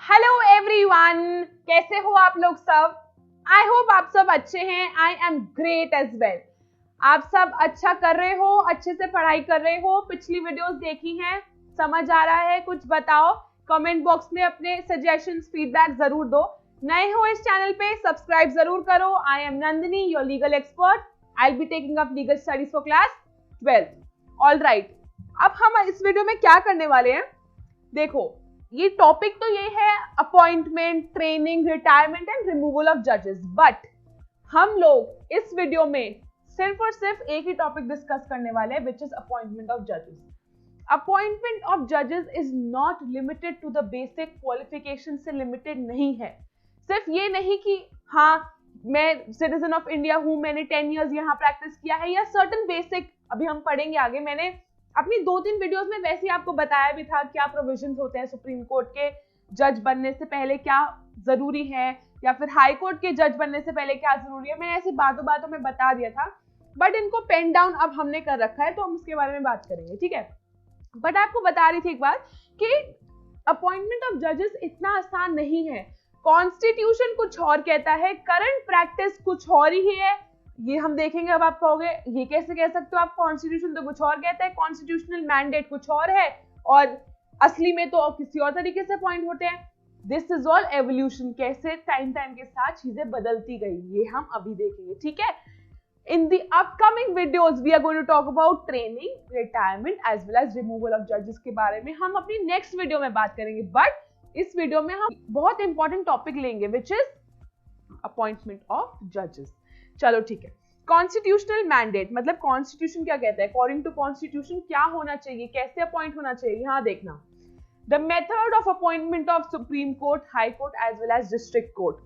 Hello everyone, कैसे हो आप लोग सब। आई होप आप सब अच्छे हैं। I am great as well. आप सब अच्छा कर रहे हो, अच्छे से पढ़ाई कर रहे हो, पिछली वीडियोस देखी हैं, समझ आ रहा है, कुछ बताओ। कमेंट बॉक्स में अपने सजेशंस फीडबैक जरूर दो। नए हो इस चैनल पे सब्सक्राइब जरूर करो। I am Nandini, your legal expert. I will be taking up legal studies for class 12th। All right, अब हम इस वीडियो में क्या करने वाले हैं, देखो ये टॉपिक तो ये है appointment, training, retirement and removal of जजेस। बट हम लोग इस वीडियो में सिर्फ और सिर्फ एक ही टॉपिक डिस्कस करने वाले हैं, विच इज अपॉइंटमेंट ऑफ जजेस। अपॉइंटमेंट ऑफ जजेस is not limited to the basic qualification से लिमिटेड नहीं है। सिर्फ ये नहीं कि हाँ मैं सिटीजन ऑफ इंडिया हूं, मैंने 10 इयर्स यहाँ प्रैक्टिस किया है, या सर्टन बेसिक अभी हम पढ़ेंगे आगे। मैंने अपनी 2-3 वीडियोस में वैसे ही आपको बताया भी था क्या प्रोविजंस होते हैं सुप्रीम कोर्ट के जज बनने से पहले, क्या जरूरी है, या फिर हाई कोर्ट के जज बनने से पहले क्या जरूरी है। मैंने ऐसी बातों बातों में बता दिया था, बट इनको पेन डाउन अब हमने कर रखा है तो हम उसके बारे में बात करेंगे, ठीक है। बट आपको बता रही थी एक बात कि अपॉइंटमेंट ऑफ जजेस इतना आसान नहीं है। कॉन्स्टिट्यूशन कुछ और कहता है, करंट प्रैक्टिस कुछ और ही है। ये हम देखेंगे। अब आप कहोगे ये कैसे कह सकते हो आप, कॉन्स्टिट्यूशन तो कुछ और कहता है, कॉन्स्टिट्यूशनल मैंडेट कुछ और है और असली में तो किसी और तरीके से अपॉइंट होते हैं। दिस इज ऑल एवोल्यूशन, कैसे टाइम के साथ चीजें बदलती गई, ये हम अभी देखेंगे, ठीक है। In the upcoming videos, we are going to talk about training, retirement as well as removal of judges के बारे में हम अपनी next वीडियो में बात करेंगे। बट इस वीडियो में हम बहुत इंपॉर्टेंट टॉपिक लेंगे, which is appointment of judges। चलो ठीक है। कॉन्स्टिट्यूशनल मैंडेट मतलब कॉन्स्टिट्यूशन क्या कहता है, अकॉर्डिंग टू कॉन्स्टिट्यूशन क्या होना चाहिए, कैसे अपॉइंट होना चाहिए। यहाँ देखना, the method of appointment of supreme court, high court as well as district court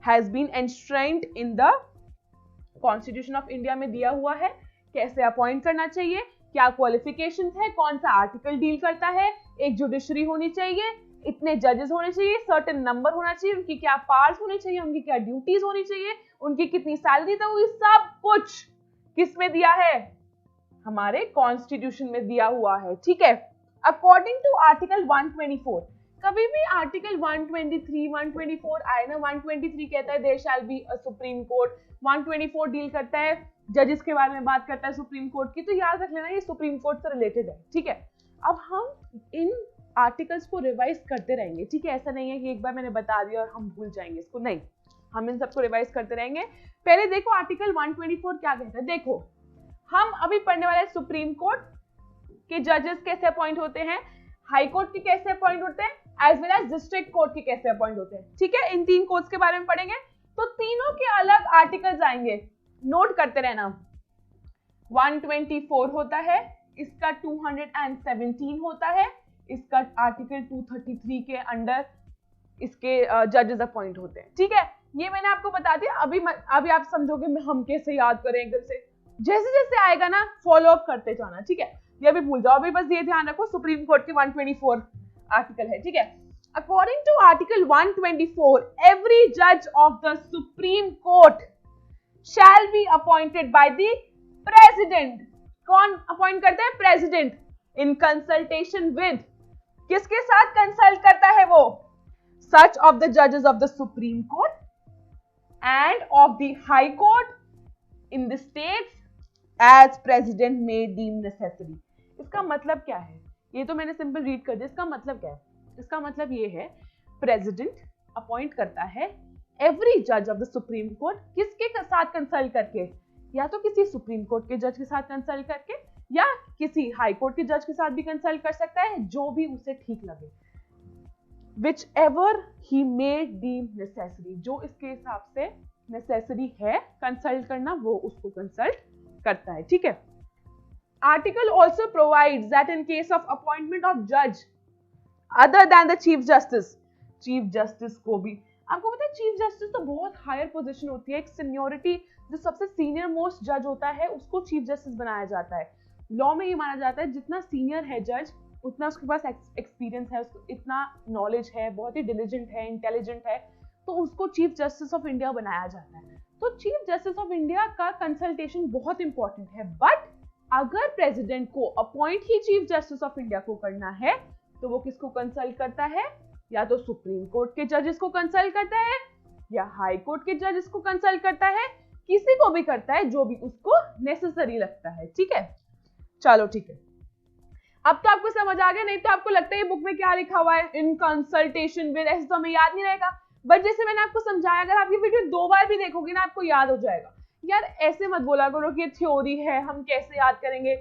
has been enshrined in the constitution of India में दिया हुआ है। कैसे अपॉइंट करना चाहिए, क्या क्वालिफिकेशंस है, कौन सा आर्टिकल डील करता है, एक जुडिशरी होनी चाहिए, इतने जजेस होने चाहिए, सर्टेन नंबर होना चाहिए, उनकी क्या पावर्स होनी चाहिए, उनकी क्या ड्यूटीज होनी चाहिए, उनकी कितनी सैलरी तक होगी, सब कुछ किस में दिया है, हमारे कॉन्स्टिट्यूशन में दिया हुआ है, ठीक है। अकॉर्डिंग टू आर्टिकल 124, कभी भी आर्टिकल 123, 124 आए ना, 123 कहता है there shall be a supreme court, 124 deal करता है जजेस के बारे में बात करता है सुप्रीम कोर्ट की, तो याद रख लेना ये सुप्रीम कोर्ट से रिलेटेड है, ठीक है। अब हम इन आर्टिकल्स को रिवाइज करते रहेंगे, ठीक है। ऐसा नहीं है कि एक बार मैंने बता दिया और हम भूल जाएंगे इसको, नहीं, हम इन सबको रिवाइज करते रहेंगे। पहले देखो आर्टिकल 124 क्या कहता है। देखो हम अभी पढ़ने वाले सुप्रीम कोर्ट के जजेस कैसे अपॉइंट होते हैं, हाई कोर्ट के कैसे अपॉइंट होते हैं, as well as district court के कैसे अपॉइंट होते हैं, ठीक है। इन 3 कोर्ट्स के बारे में पढ़ेंगे, तो तीनों के अलग आर्टिकल्स आएंगे, नोट करते रहना। 124 होता है, इसका 217 होता है, इसका आर्टिकल 233 के अंडर इसके जजेस अपॉइंट होते हैं, ठीक है। ये मैंने आपको बता दिया। अभी आप समझोगे मैं हम कैसे याद करें एकदम से, जैसे जैसे आएगा ना फॉलो अप करते जाना, ठीक है। ये भी भूल जाओ, अभी बस ये ध्यान रखो सुप्रीम कोर्ट के 124 आर्टिकल है, ठीक है। अकॉर्डिंग टू आर्टिकल 124, एवरी जज of the supreme court shall be appointed by the president. कौन अपॉइंट करता है, प्रेसिडेंट, इन कंसल्टेशन विद, किसके साथ कंसल्ट करता है वो, सच ऑफ द जजेस of the supreme court and of the high court in the states as president may deem necessary. इसका मतलब क्या है, ये तो मैंने सिंपल रीड कर दिया। इसका मतलब क्या है, इसका मतलब ये है प्रेसिडेंट अपॉइंट करता है एवरी जज ऑफ द सुप्रीम कोर्ट, किसके साथ कंसल्ट करके, या तो किसी सुप्रीम कोर्ट के जज के साथ कंसल्ट करके, या किसी हाई कोर्ट के जज के साथ भी कंसल्ट कर सकता है, जो भी उसे ठीक लगे, whichever he may deem necessary, जो इसके हिसाब से नेसेसरी है कंसल्ट करना, वो उसको कंसल्ट करता है, ठीक है। Article also provides that in case of appointment of जज other than the chief justice, chief justice को भी, आपको पता है चीफ जस्टिस तो बहुत हायर पोजीशन होती है, एक सीनियोरिटी, जो सबसे सीनियर मोस्ट जज होता है उसको चीफ जस्टिस बनाया जाता है। लॉ में ये माना जाता है जितना सीनियर है जज, उतना उसके पास एक्सपीरियंस है, उसको इतना नॉलेज है, बहुत ही डिलिजेंट है, इंटेलिजेंट है, तो उसको चीफ जस्टिस ऑफ इंडिया बनाया जाता है। तो चीफ जस्टिस ऑफ इंडिया का कंसल्टेशन बहुत इंपॉर्टेंट है। बट अगर प्रेसिडेंट को अपॉइंट ही चीफ जस्टिस ऑफ इंडिया को करना है, तो वो किसको कंसल्ट करता है, या तो सुप्रीम कोर्ट के जजेस को कंसल्ट करता है या हाई कोर्ट के जजेस को कंसल्ट करता है, किसी को भी करता है जो भी उसको नेसेसरी लगता है। ठीक है, चलो ठीक है, अब तो आपको समझ आ गया। नहीं तो आपको लगता है ये बुक में क्या लिखा हुआ है, इन कंसल्टेशन विद, ऐसे तो हमें याद नहीं रहेगा। बट जैसे मैंने आपको समझाया, अगर आप ये वीडियो 2 बार भी देखोगे ना, आपको याद हो जाएगा। यार ऐसे मत बोला करो कि ये थ्योरी है, हम कैसे याद करेंगे।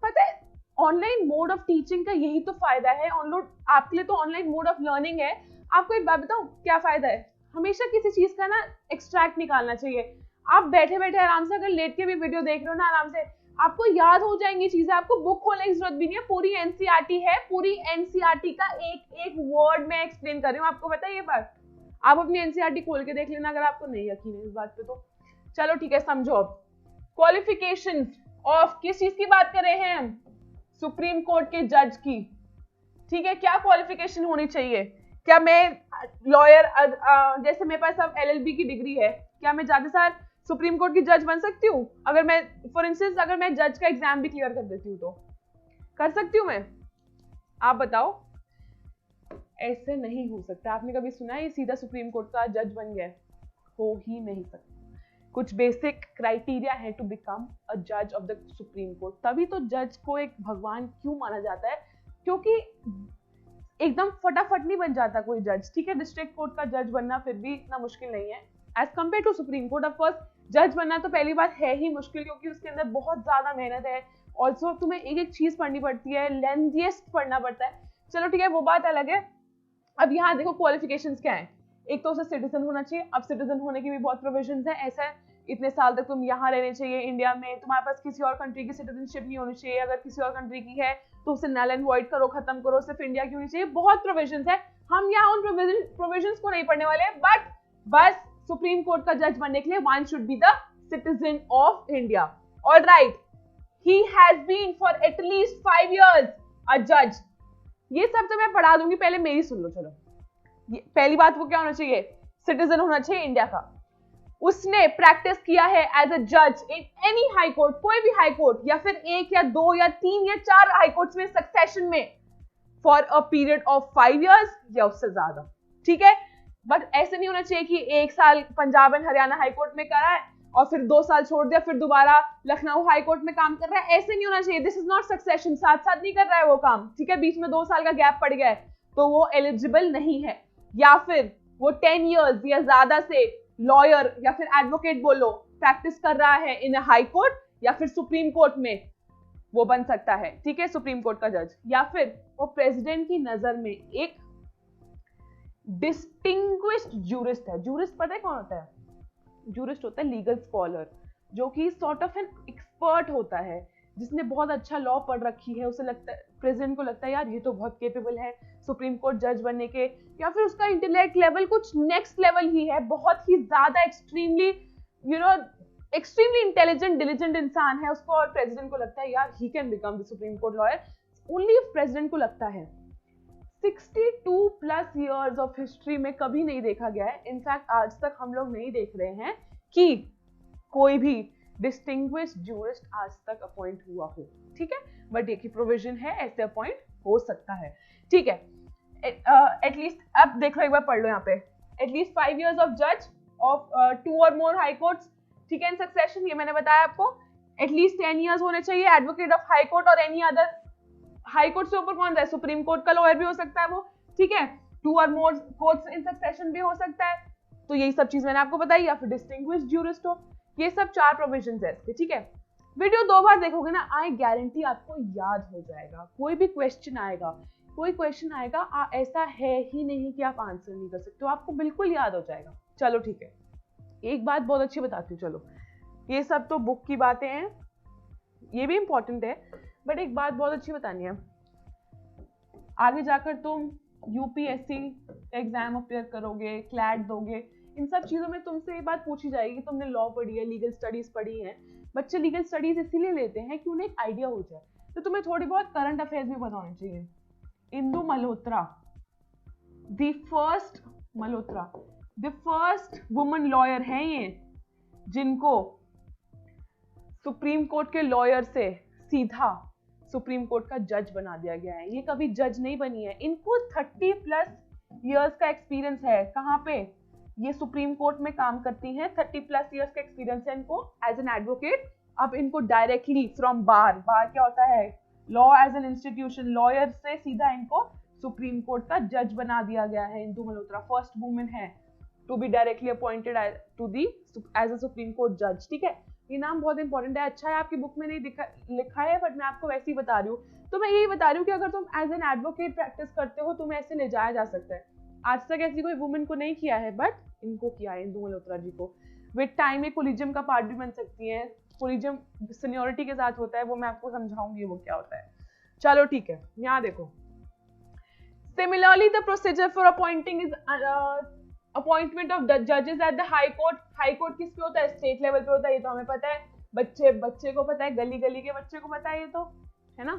पता है ऑनलाइन मोड ऑफ टीचिंग का यही तो फायदा है, आपके लिए तो ऑनलाइन मोड ऑफ लर्निंग है। आपको एक बात बताऊं क्या फायदा है, हमेशा किसी चीज का ना एक्सट्रैक्ट निकालना चाहिए। आप बैठे बैठे आराम से अगर लेट के भी वीडियो देख रहे हो ना, आराम से आपको याद हो जाएंगी चीजें, आपको बुक खोलने की जरूरत भी नहीं है। पूरी एनसीईआरटी है, पूरी एनसीईआरटी का एक एक वर्ड में एक्सप्लेन कर रही हूँ, आपको पता है ये बात। आप अपनी एनसीईआरटी खोल के देख लेना अगर आपको नहीं यकीन है इस बात पे तो। चलो ठीक है, समझो अब क्वालिफिकेशन ऑफ किस चीज की बात कर रहे हैं हम, सुप्रीम कोर्ट के जज की। ठीक है, क्या क्वालिफिकेशन होनी चाहिए? क्या मैं लॉयर, जैसे मेरे पास अब एलएलबी की डिग्री है, क्या मैं जाते सार सुप्रीम कोर्ट की जज बन सकती हूँ? अगर मैं फॉर इंस्टेंस अगर मैं जज का एग्जाम भी क्लियर कर देती हूँ तो कर सकती हूँ मैं? आप बताओ। ऐसे नहीं हो सकता। आपने कभी सुना है ये सीधा सुप्रीम कोर्ट का जज बन गया? हो ही नहीं सकता। कुछ बेसिक क्राइटेरिया है टू बिकम अ जज ऑफ द सुप्रीम कोर्ट। तभी तो जज को एक भगवान क्यों माना जाता है, क्योंकि एकदम फटाफट नहीं बन जाता कोई जज। ठीक है, डिस्ट्रिक्ट कोर्ट का जज बनना फिर भी इतना मुश्किल नहीं है as compare to supreme court. Of course जज बनना तो पहली बात है ही मुश्किल, क्योंकि उसके अंदर बहुत ज्यादा मेहनत है। ऑल्सो तुम्हें एक एक चीज पढ़नी पड़ती है, लेंथीएस्ट पढ़ना पड़ता है। चलो ठीक है, वो बात अलग है। अब यहाँ देखो क्वालिफिकेशंस क्या है। एक तो उसे सिटीजन होना चाहिए। अब सिटीजन होने की भी बहुत प्रोविजंस है। ऐसा है इतने साल तक तुम यहाँ रहने चाहिए इंडिया में, तुम्हारे पास किसी और कंट्री की सिटीजनशिप नहीं होनी चाहिए। अगर किसी और कंट्री की है तो उसे नल एंड वॉइड करो, खत्म करो, सिर्फ इंडिया की होनी चाहिए। बहुत प्रोविजंस है। हम यहाँ उन प्रोविजंस को नहीं पढ़ने वाले, बट बस सुप्रीम कोर्ट का जज बनने के लिए one should be the citizen of India. Alright, he has been for at least 5 years a जज। ये सब तो मैं पढ़ा दूंगी, पहले मेरी सुन लो। चलो, पहली बात वो क्या होना चाहिए, सिटीजन होना चाहिए इंडिया का। उसने प्रैक्टिस किया है एज अ जज इन एनी हाई कोर्ट, कोई भी हाई कोर्ट, या फिर 1 या 2 या 3 या 4 हाई कोर्ट्स में सक्सेशन में for a period of 5 years या उससे ज्यादा। ठीक है, बट ऐसे नहीं होना चाहिए कि 1 साल Punjab and Haryana high court में करा है और फिर 2 साल छोड़ दिया, फिर दोबारा लखनऊ हाई कोर्ट में काम कर रहा है। ऐसे नहीं होना चाहिए। This is not succession. साथ साथ नहीं कर रहा है वो काम। ठीक है, बीच में 2 साल का गैप पड़ गया है तो वो एलिजिबल नहीं है। या फिर वो 10 years या ज्यादा से लॉयर या फिर एडवोकेट बोलो प्रैक्टिस कर रहा है इन हाई कोर्ट या फिर सुप्रीम कोर्ट में, वो बन सकता है। ठीक है, सुप्रीम कोर्ट का जज। या फिर वो प्रेसिडेंट की नजर में एक डिस्टिंग्विश्ड जूरिस्ट है। जूरिस्ट पता है कौन होता है? जूरिस्ट होता है लीगल स्कॉलर, जो कि सॉर्ट ऑफ एन एक्सपर्ट होता है, जिसने बहुत अच्छा लॉ पढ़ रखी है। उसे लगता है, प्रेसिडेंट को लगता है यार ये तो बहुत केपेबल है सुप्रीम कोर्ट जज बनने के, या फिर उसका इंटेलेक्ट लेवल कुछ नेक्स्ट लेवल ही है, बहुत ही ज्यादा एक्सट्रीमली एक्सट्रीमली इंटेलिजेंट डिलिजेंट इंसान है उसको, और प्रेसिडेंट को लगता है यार he can become the supreme court lawyer. Only if president को लगता है। 62+ years ऑफ हिस्ट्री में कभी नहीं देखा गया है, इनफैक्ट आज तक हम लोग नहीं देख रहे हैं कि कोई भी डिस्टिंग्विश्ड जूरिस्ट आज तक अपॉइंट हुआ हो। ठीक है, बट एक ही प्रोविजन है, ऐसे अपॉइंट हो सकता है। ठीक है, एटलीस्ट अब देख लो, एक बार पढ़ लो यहाँ पे, एटलीस्ट 5 years ऑफ जज of 2 or more high courts. ठीक है, इन सक्सेशन, ये मैंने बताया आपको। एटलीस्ट 10 years होने चाहिए एडवोकेट ऑफ हाई कोर्ट और एनी अदर। हाई कोर्ट से ऊपर कौन सा है? सुप्रीम कोर्ट का लॉयर भी हो सकता है वो। ठीक है, 2 or more courts in succession भी हो सकता है। तो यही सब चीज मैंने आपको बताई। या फिर डिस्टिंग्विश्ड जूरिस्ट हो। ये सब 4 प्रोविजंस है इसके। ठीक है, वीडियो 2 बार देखोगे ना, आई गारंटी आपको याद हो जाएगा। कोई भी क्वेश्चन आएगा, ऐसा है ही नहीं कि आप आंसर नहीं कर सकते हो, आपको बिल्कुल याद हो जाएगा। चलो ठीक है, एक बात बहुत अच्छी बताती हूँ। चलो, ये सब तो बुक की बातें हैं, ये भी इंपॉर्टेंट है, बट एक बात बहुत अच्छी बतानी है। आगे जाकर तुम यूपीएससी एग्जाम अपेयर करोगे, क्लैट दोगे, इन सब चीजों में तुमसे ये बात पूछी जाएगी, तुमने लॉ पढ़ी है, लीगल स्टडीज पढ़ी है। बच्चे लीगल स्टडीज इसीलिए लेते हैं कि उन्हें एक आइडिया हो जाए, तो तुम्हें थोड़ी बहुत करंट अफेयर्स भी पता होने चाहिए। Indu Malhotra, the first woman lawyer है ये, जिनको सुप्रीम कोर्ट के लॉयर से सीधा सुप्रीम कोर्ट का जज बना दिया गया है। ये कभी जज नहीं बनी है। इनको 30+ इयर्स का एक्सपीरियंस है। कहाँ पे? ये सुप्रीम कोर्ट में काम करती हैं, 30+ इयर्स का एक्सपीरियंस है इनको एज एन एडवोकेट। अब इनको डायरेक्टली फ्रॉम बार, बार क्या होता है? Law as an institution, lawyer से सीधा इनको सुप्रीम कोर्ट का जज बना दिया गया है। इंदु मल्होत्रा फर्स्ट वुमेन है to be directly appointed to the as a supreme court जज। ठीक है, ये नाम बहुत इंपॉर्टेंट है। अच्छा है आपकी बुक में नहीं लिखा है, बट मैं आपको वैसे ही बता रही हूँ। तो मैं यही बता रही हूँ कि अगर तुम एज एन एडवोकेट प्रैक्टिस करते हो, तुम्हें ऐसे ले जाया जा सकता है। आज तक ऐसी कोई वुमेन को नहीं किया है, बट इनको किया है, इंदु मल्होत्रा जी को। विद टाइम ये कोलिजियम का पार्ट भी बन सकती है। कोलिजियम सीनियोरिटी के साथ होता है, वो मैं आपको समझाऊंगी वो क्या होता है। चलो ठीक है, यहाँ देखो। Similarly, the procedure for appointing is appointment of the judges at the high court. High court किस पे होता है? स्टेट लेवल पे होता है, ये तो हमें पता है। बच्चे को पता है, गली गली के बच्चे को पता है, ये तो है ना।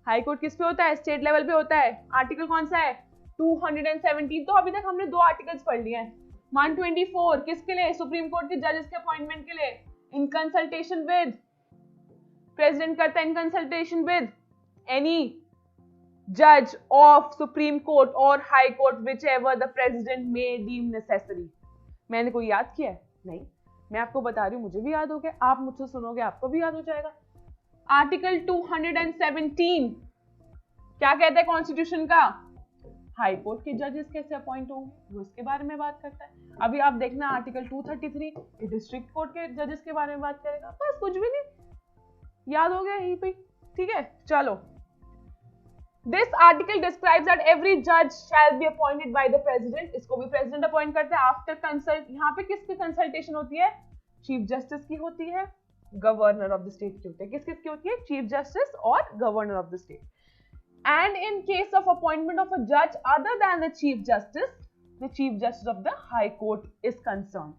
हाई कोर्ट किस पे होता है? स्टेट लेवल पे होता है। आर्टिकल कौन सा है? 217। तो अभी तक हमने 2 आर्टिकल्स पढ़ लिए हैं। 124 किसके लिए? सुप्रीम कोर्ट के जजेस के अपॉइंटमेंट के लिए। इन कंसल्टेशन विद, प्रेसिडेंट करता है इन consultation with any judge of Supreme Court or High Court whichever the President may deem necessary। मैंने कोई याद किया है? नहीं, मैं आपको बता रही हूँ, मुझे भी याद हो गया, आप मुझसे सुनोगे आपको भी याद हो जाएगा। आर्टिकल 217 क्या कहता है कॉन्स्टिट्यूशन का? हाई कोर्ट के जजेस कैसे अपॉइंट होंगे, वो इसके बारे में बात करता है। अभी आप देखना आर्टिकल 233 डिस्ट्रिक्ट कोर्ट के जजेस के बारे में बात करेगा। बस कुछ भी नहीं, याद हो गया यहीं पे। ठीक है, चलो। This article describes that every judge shall be appointed by the president। इसको भी प्रेसिडेंट अपॉइंट करता है आफ्टर कंसल्ट। यहाँ पे किसकी कंसल्टेशन होती है? चीफ जस्टिस की होती है, गवर्नर ऑफ द स्टेट की होती है। किसकी होती है? चीफ जस्टिस और governor of the state. And in case of appointment of a जज other than the chief justice of the high court is concern.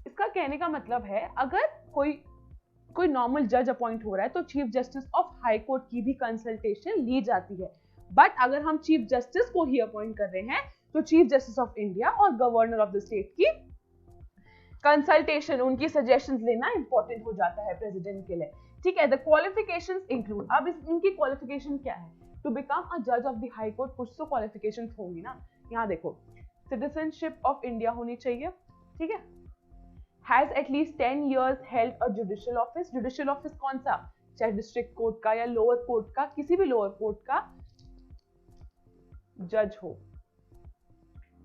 इसका कहने का मतलब है, अगर कोई नॉर्मल जज अपॉइंट हो रहा है तो chief justice of high court की भी कंसल्टेशन ली जाती है। बट अगर हम चीफ जस्टिस को ही अपॉइंट कर रहे हैं तो चीफ जस्टिस ऑफ इंडिया और गवर्नर ऑफ द स्टेट की कंसल्टेशन, उनकी सजेशंस लेना इंपॉर्टेंट हो जाता है प्रेसिडेंट के लिए। ठीक है, द क्वालिफिकेशंस इंक्लूड। अब इनकी क्वालिफिकेशन क्या है? टू बिकम अ जज ऑफ द हाई कोर्ट कुछ तो क्वालिफिकेशंस होंगी ना। यहाँ देखो, सिटीजनशिप ऑफ इंडिया होनी चाहिए। ठीक है, has at least 10 years held a judicial office। judicial office कौन सा? चाहे डिस्ट्रिक्ट कोर्ट का या लोअर कोर्ट का, किसी भी लोअर कोर्ट का जज हो।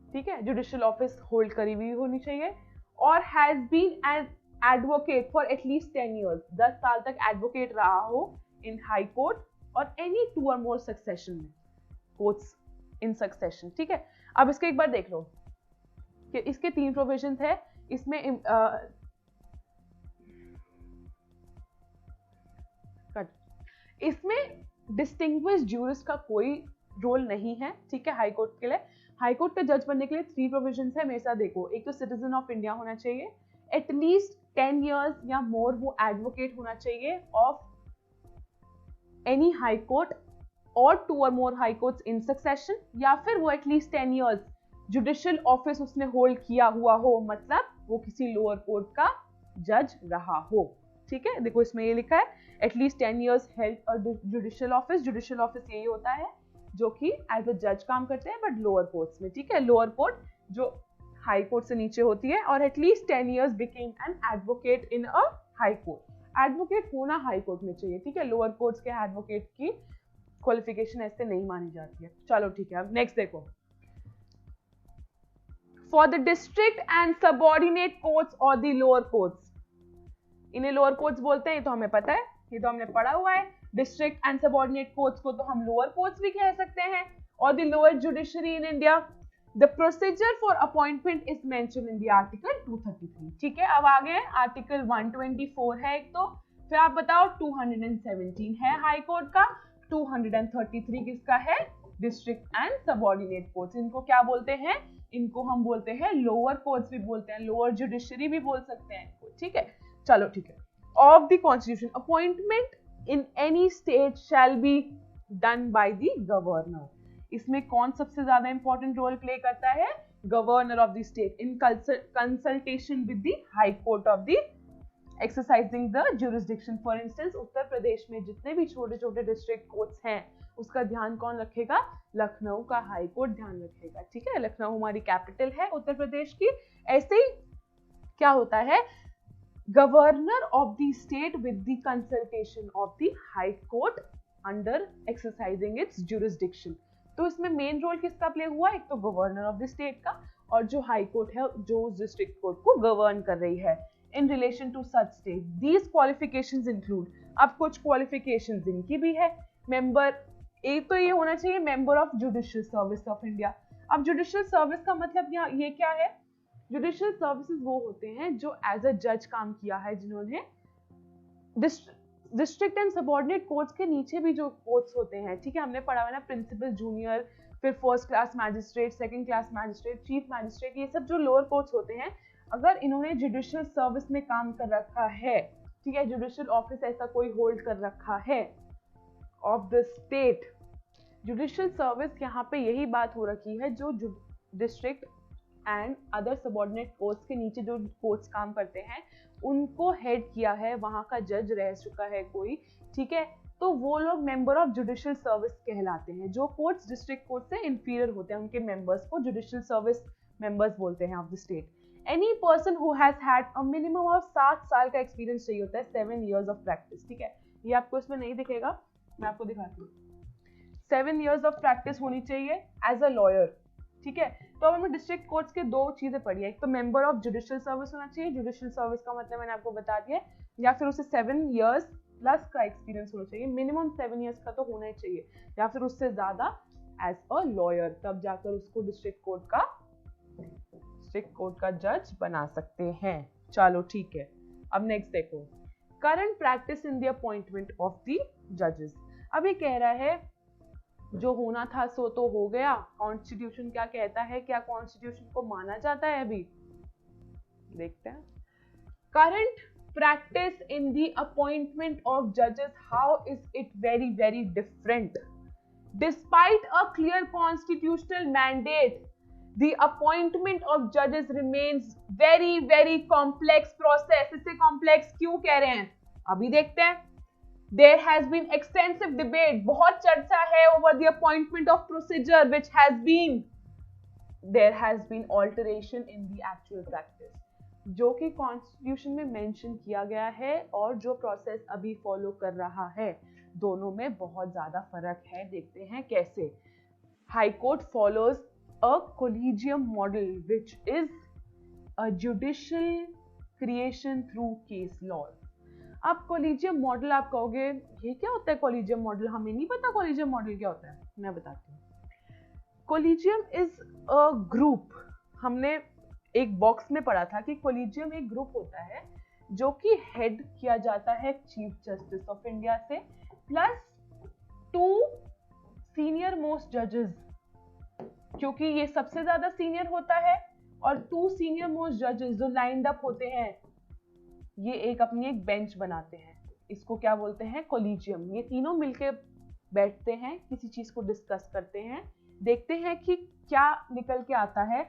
ठीक है, जुडिशियल ऑफिस होल्ड करी हुई होनी चाहिए। और has been an advocate for at least 10 years, 10 साल तक एडवोकेट रहा हो इन हाई कोर्ट और एनी 2 or more सक्सेशन में, कोर्ट्स इन सक्सेशन। ठीक है, अब इसके एक बार देख लो कि इसके 3 प्रोविजंस है। इसमें डिस्टिंग्विश्ड ज्यूरिस्ट का कोई रोल नहीं है। ठीक है, हाई कोर्ट के लिए, हाई कोर्ट का जज बनने के लिए 3 प्रोविजंस है। मेरे साथ देखो, एक तो सिटीजन ऑफ इंडिया होना चाहिए, एटलीस्ट 10 years या मोर वो एडवोकेट होना चाहिए ऑफ एनी हाई कोर्ट और 2 or more high courts in succession, या फिर वो एटलीस्ट 10 years जुडिशियल ऑफिस उसने होल्ड किया हुआ हो, मतलब वो किसी लोअर कोर्ट का जज रहा हो। ठीक है, देखो इसमें ये लिखा है at least 10 years held a judicial office. Judicial office यही होता है जो कि एज अ जज काम करते हैं, बट लोअर कोर्ट्स में। ठीक है, लोअर कोर्ट जो हाई कोर्ट से नीचे होती है। और at least 10 years became an advocate in a high court. Advocate होना हाई कोर्ट में चाहिए। ठीक है, लोअर कोर्ट्स के एडवोकेट की क्वालिफिकेशन ऐसे नहीं मानी जाती है। चलो ठीक है, अब नेक्स्ट देखो। For the district and subordinate courts or the lower courts, इन्हें लोअर कोर्ट्स बोलते हैं, ये तो हमें पता है, ये तो हमने पढ़ा हुआ है। डिस्ट्रिक्ट एंड सबऑर्डिनेट कोर्ट्स को तो हम लोअर कोर्ट्स भी कह सकते हैं। और the lower judiciary in India, the procedure for appointment is mention in the article 233। ठीक है, अब आगे आर्टिकल 124 है एक तो, फिर आप बताओ 217 है हाई कोर्ट का, 233 किसका है? District and subordinate courts. इनको क्या बोलते हैं? इनको हम बोलते हैं लोअर कोर्ट्स भी बोलते हैं, लोअर जुडिशरी भी बोल सकते हैं इनको। ठीक है, चलो ठीक है। Of the constitution, appointment in any state shall be done by the governor. इसमें कौन सबसे ज्यादा इंपॉर्टेंट रोल प्ले करता है? Governor of the state in consultation with the high court of the exercising the jurisdiction. For instance, Uttar Pradesh में जितने भी छोटे छोटे डिस्ट्रिक्ट कोर्ट्स हैं उसका ध्यान कौन रखेगा? लखनऊ का हाई कोर्ट ध्यान रखेगा। ठीक है, लखनऊ हमारी कैपिटल है उत्तर प्रदेश की। ऐसे ही क्या होता है, governor of the state with the consultation of the high court under exercising it's jurisdiction. तो इसमें मेन रोल किसका प्ले हुआ? एक तो गवर्नर ऑफ द स्टेट का, और जो हाई कोर्ट है जो डिस्ट्रिक्ट कोर्ट को गवर्न कर रही है। In relation to such state these qualifications include, अब कुछ क्वालिफिकेशंस इनकी भी है। मेंबर, एक तो ये होना चाहिए member of judicial service of India. अब जुडिशियल सर्विस का मतलब यहाँ ये क्या है? जुडिशियल सर्विसेज वो होते हैं जो एज अ जज काम किया है, जिन्होंने डिस्ट्रिक्ट एंड सबऑर्डिनेट कोर्ट्स के नीचे भी जो कोर्ट्स होते हैं, ठीक है, हमने पढ़ा हुआ ना, प्रिंसिपल, जूनियर, फिर first class magistrate, second class magistrate, chief magistrate, ये सब जो लोअर कोर्ट्स होते हैं, अगर इन्होंने जुडिशियल सर्विस में काम कर रखा है, ठीक है, जुडिशियल ऑफिस ऐसा कोई होल्ड कर रखा है of the state, judicial service, यहाँ पे यही बात हो रखी है, जो district and other subordinate courts के नीचे जो कोर्ट्स काम करते हैं उनको हेड किया है, वहां का जज रह चुका है कोई, ठीक है, तो वो लोग मेंबर ऑफ जुडिशियल सर्विस कहलाते हैं। जो कोर्ट्स डिस्ट्रिक्ट कोर्ट से इंफीरियर होते हैं उनके मेंबर्स को जुडिशियल सर्विस मेंबर्स बोलते हैं of the state. Any person who has had a minimum of 7 साल का एक्सपीरियंस चाहिए होता है, 7 years ऑफ प्रैक्टिस। ठीक है, ये आपको इसमें नहीं दिखेगा, मैं आपको दिखाती हूँ। 7 years ऑफ प्रैक्टिस होनी चाहिए एज अ लॉयर। ठीक है, तो अब हमें डिस्ट्रिक्ट कोर्ट्स के 2 चीजें पढ़ी है, एक तो मेंबर ऑफ जुडिशियल सर्विस होना चाहिए, जुडिशियल सर्विस का मतलब मैंने आपको बता दिया, या फिर उसे 7 years प्लस का एक्सपीरियंस होना चाहिए, मिनिमम 7 years का तो होना ही चाहिए, या फिर उससे ज्यादा एज अ लॉयर, तब जाकर उसको डिस्ट्रिक्ट कोर्ट का जज बना सकते हैं। चलो ठीक है, अब नेक्स्ट देखो, current practice in the appointment of the जजेस। अब ये कह रहा है जो होना था सो तो हो गया, कॉन्स्टिट्यूशन क्या कहता है, क्या कॉन्स्टिट्यूशन को माना जाता है? अभी देखते हैं। Current practice in the appointment of judges, how is it very very different? Despite a clear constitutional mandate, the appointment of judges remains very very complex process। इससे complex क्यों कह रहे हैं अभी देखते हैं। There has been extensive debate, बहुत चर्चा है over the appointment of procedure which has been, there has been alteration in the actual practice, जो कि कॉन्स्टिट्यूशन में मेंशन किया गया है और जो प्रोसेस अभी फॉलो कर रहा है, दोनों में बहुत ज्यादा फर्क है। देखते हैं कैसे। High court follows a collegium model which is a judicial creation through case law. अब कोलिजियम मॉडल आप कहोगे ये क्या होता है कोलिजियम मॉडल, हमें नहीं पता कोलिजियम मॉडल क्या होता है, मैं बताती हूँ। कोलिजियम इज अ ग्रुप, हमने एक बॉक्स में पढ़ा था कि कोलिजियम एक ग्रुप होता है जो कि हेड किया जाता है चीफ जस्टिस ऑफ इंडिया से प्लस 2 सीनियर मोस्ट जजेस, क्योंकि ये सबसे ज्यादा सीनियर होता है, और 2 सीनियर मोस्ट जजेस जो लाइंड अप होते हैं ये एक अपनी एक बेंच बनाते हैं, इसको क्या बोलते हैं? कोलिजियम। ये तीनों मिलके बैठते हैं, किसी चीज को डिस्कस करते हैं, देखते हैं कि क्या निकल के आता है।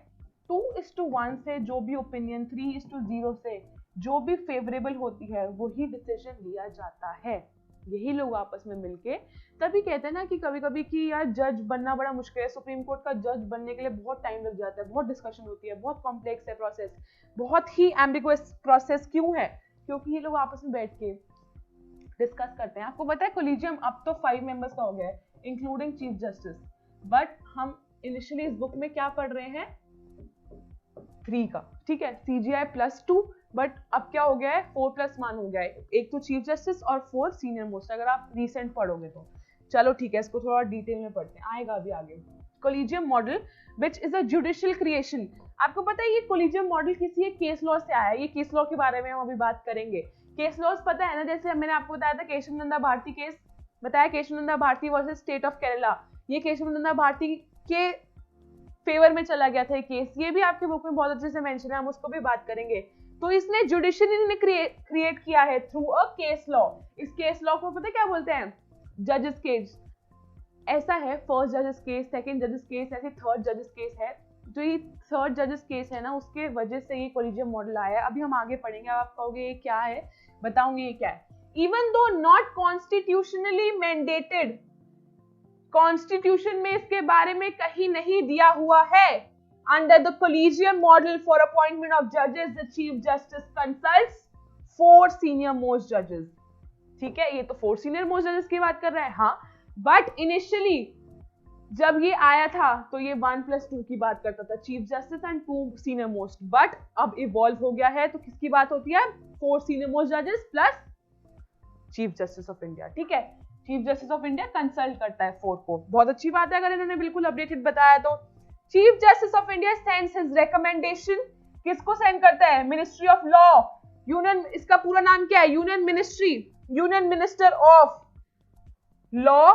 2:1 से जो भी ओपिनियन, 3:0 से जो भी फेवरेबल होती है वही डिसीजन लिया जाता है। यही लोग आपस में मिलके, तभी कहते हैं ना कि कभी कभी कि यार जज बनना बड़ा मुश्किल है, सुप्रीम कोर्ट का जज बनने के लिए बहुत टाइम लग जाता है, बहुत डिस्कशन होती है, बहुत कॉम्प्लेक्स है प्रोसेस, बहुत ही एम्बिगुअस प्रोसेस। क्यों है? क्योंकि ये लोग आपस में बैठ के डिस्कस करते हैं। आपको पता है कोलिजियम अब तो 5 मेंबर्स का हो गया है इंक्लूडिंग चीफ जस्टिस, बट हम इनिशियली इस बुक में क्या पढ़ रहे हैं? 3 का, ठीक है, CGI +2, बट अब क्या हो गया है? 4+1 हो गया है, एक तो चीफ जस्टिस और 4 सीनियर मोस्ट, अगर आप रिसेंट पढ़ोगे तो। चलो ठीक है, इसको थोड़ा डिटेल में पढ़ते हैं, आएगा अभी आगे। Collegium model which is a judicial creation. आपको पता है ये कोलिजियम मॉडल किसी एक केस लॉ से आया है, ये केस लॉ के बारे में हम अभी बात करेंगे। केस लॉज पता है ना, जैसे मैंने आपको बताया था केशव नंदा भारती केस, बताया Keshav Nanda Bharati versus state of Kerala, ये केशव नंदा भारती के फेवर में चला गया था ये केस, ये भी आपके बुक में बहुत अच्छे से मेंशन है, हम उसको भी बात करेंगे। तो इसने जुडिशियरी ने क्रिएट किया है थ्रू अ केस लॉ। इस केस लॉ को पता है क्या बोलते हैं? जजेस केस। ऐसा है, फर्स्ट जजेस केस, सेकंड जजेस केस, ऐसे थर्ड जजेस केस है। जो ये थर्ड जजेस केस है ना, उसके वजह से ये कोलिजियम मॉडल आया है। अभी हम आगे पढ़ेंगे, आप कहोगे ये क्या है, बताऊंगी ये क्या है। Even though not constitutionally mandated, constitution में इसके बारे में कहीं नहीं दिया हुआ है। Under the collegium model for appointment of जजेस the chief justice consults 4 senior most जजेस। ठीक है, ये तो 4 सीनियर मोस्ट जजेस की बात कर रहा है। हाँ, बट इनिशियली जब ये आया था तो ये 1+2 की बात करता था, chief justice and 2 senior most. But अब इवॉल्व हो गया है तो किसकी बात होती है? 4 सीनियर मोस्ट जजेस plus chief justice of India. ठीक है, chief justice of India consult करता है 4 को। बहुत अच्छी बात है अगर इन्होंने बिल्कुल अपडेटेड बताया तो। Chief justice of India sends his recommendation, किसको सेंड करता है? मिनिस्ट्री ऑफ लॉ, यूनियन, इसका पूरा नाम क्या है? Union ministry, union minister of law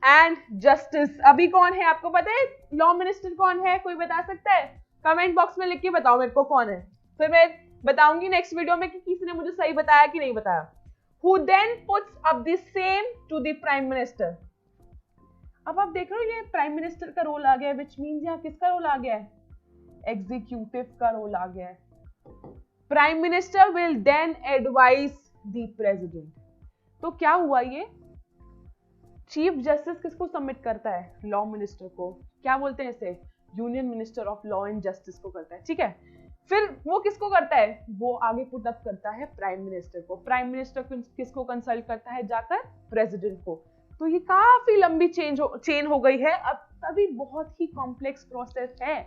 and justice. अभी कौन है आपको पता है? लॉ मिनिस्टर कौन है? कोई बता सकता है? कमेंट बॉक्स में लिख के बताओ मेरे को कौन है, फिर मैं बताऊंगी नेक्स्ट वीडियो में कि किसी ने मुझे सही बताया कि नहीं बताया। Who then puts up the same to the prime minister। अब आप देख रहे हो ये प्राइम मिनिस्टर का रोल आ गया है, which means यहाँ किसका रोल आ गया है? एग्जीक्यूटिव का रोल आ गया है। Prime minister will then advise the president। तो क्या हुआ? ये चीफ जस्टिस किसको सबमिट करता है? लॉ मिनिस्टर को। क्या बोलते हैं इसे? Union minister of law and justice को करता है। ठीक है, फिर वो किसको करता है? वो आगे पुट अप करता है प्राइम मिनिस्टर को। प्राइम मिनिस्टर किसको कंसल्ट करता है? जाकर प्रेसिडेंट को। तो ये काफी लंबी चेन हो गई है, अब तभी बहुत ही कॉम्प्लेक्स प्रोसेस है।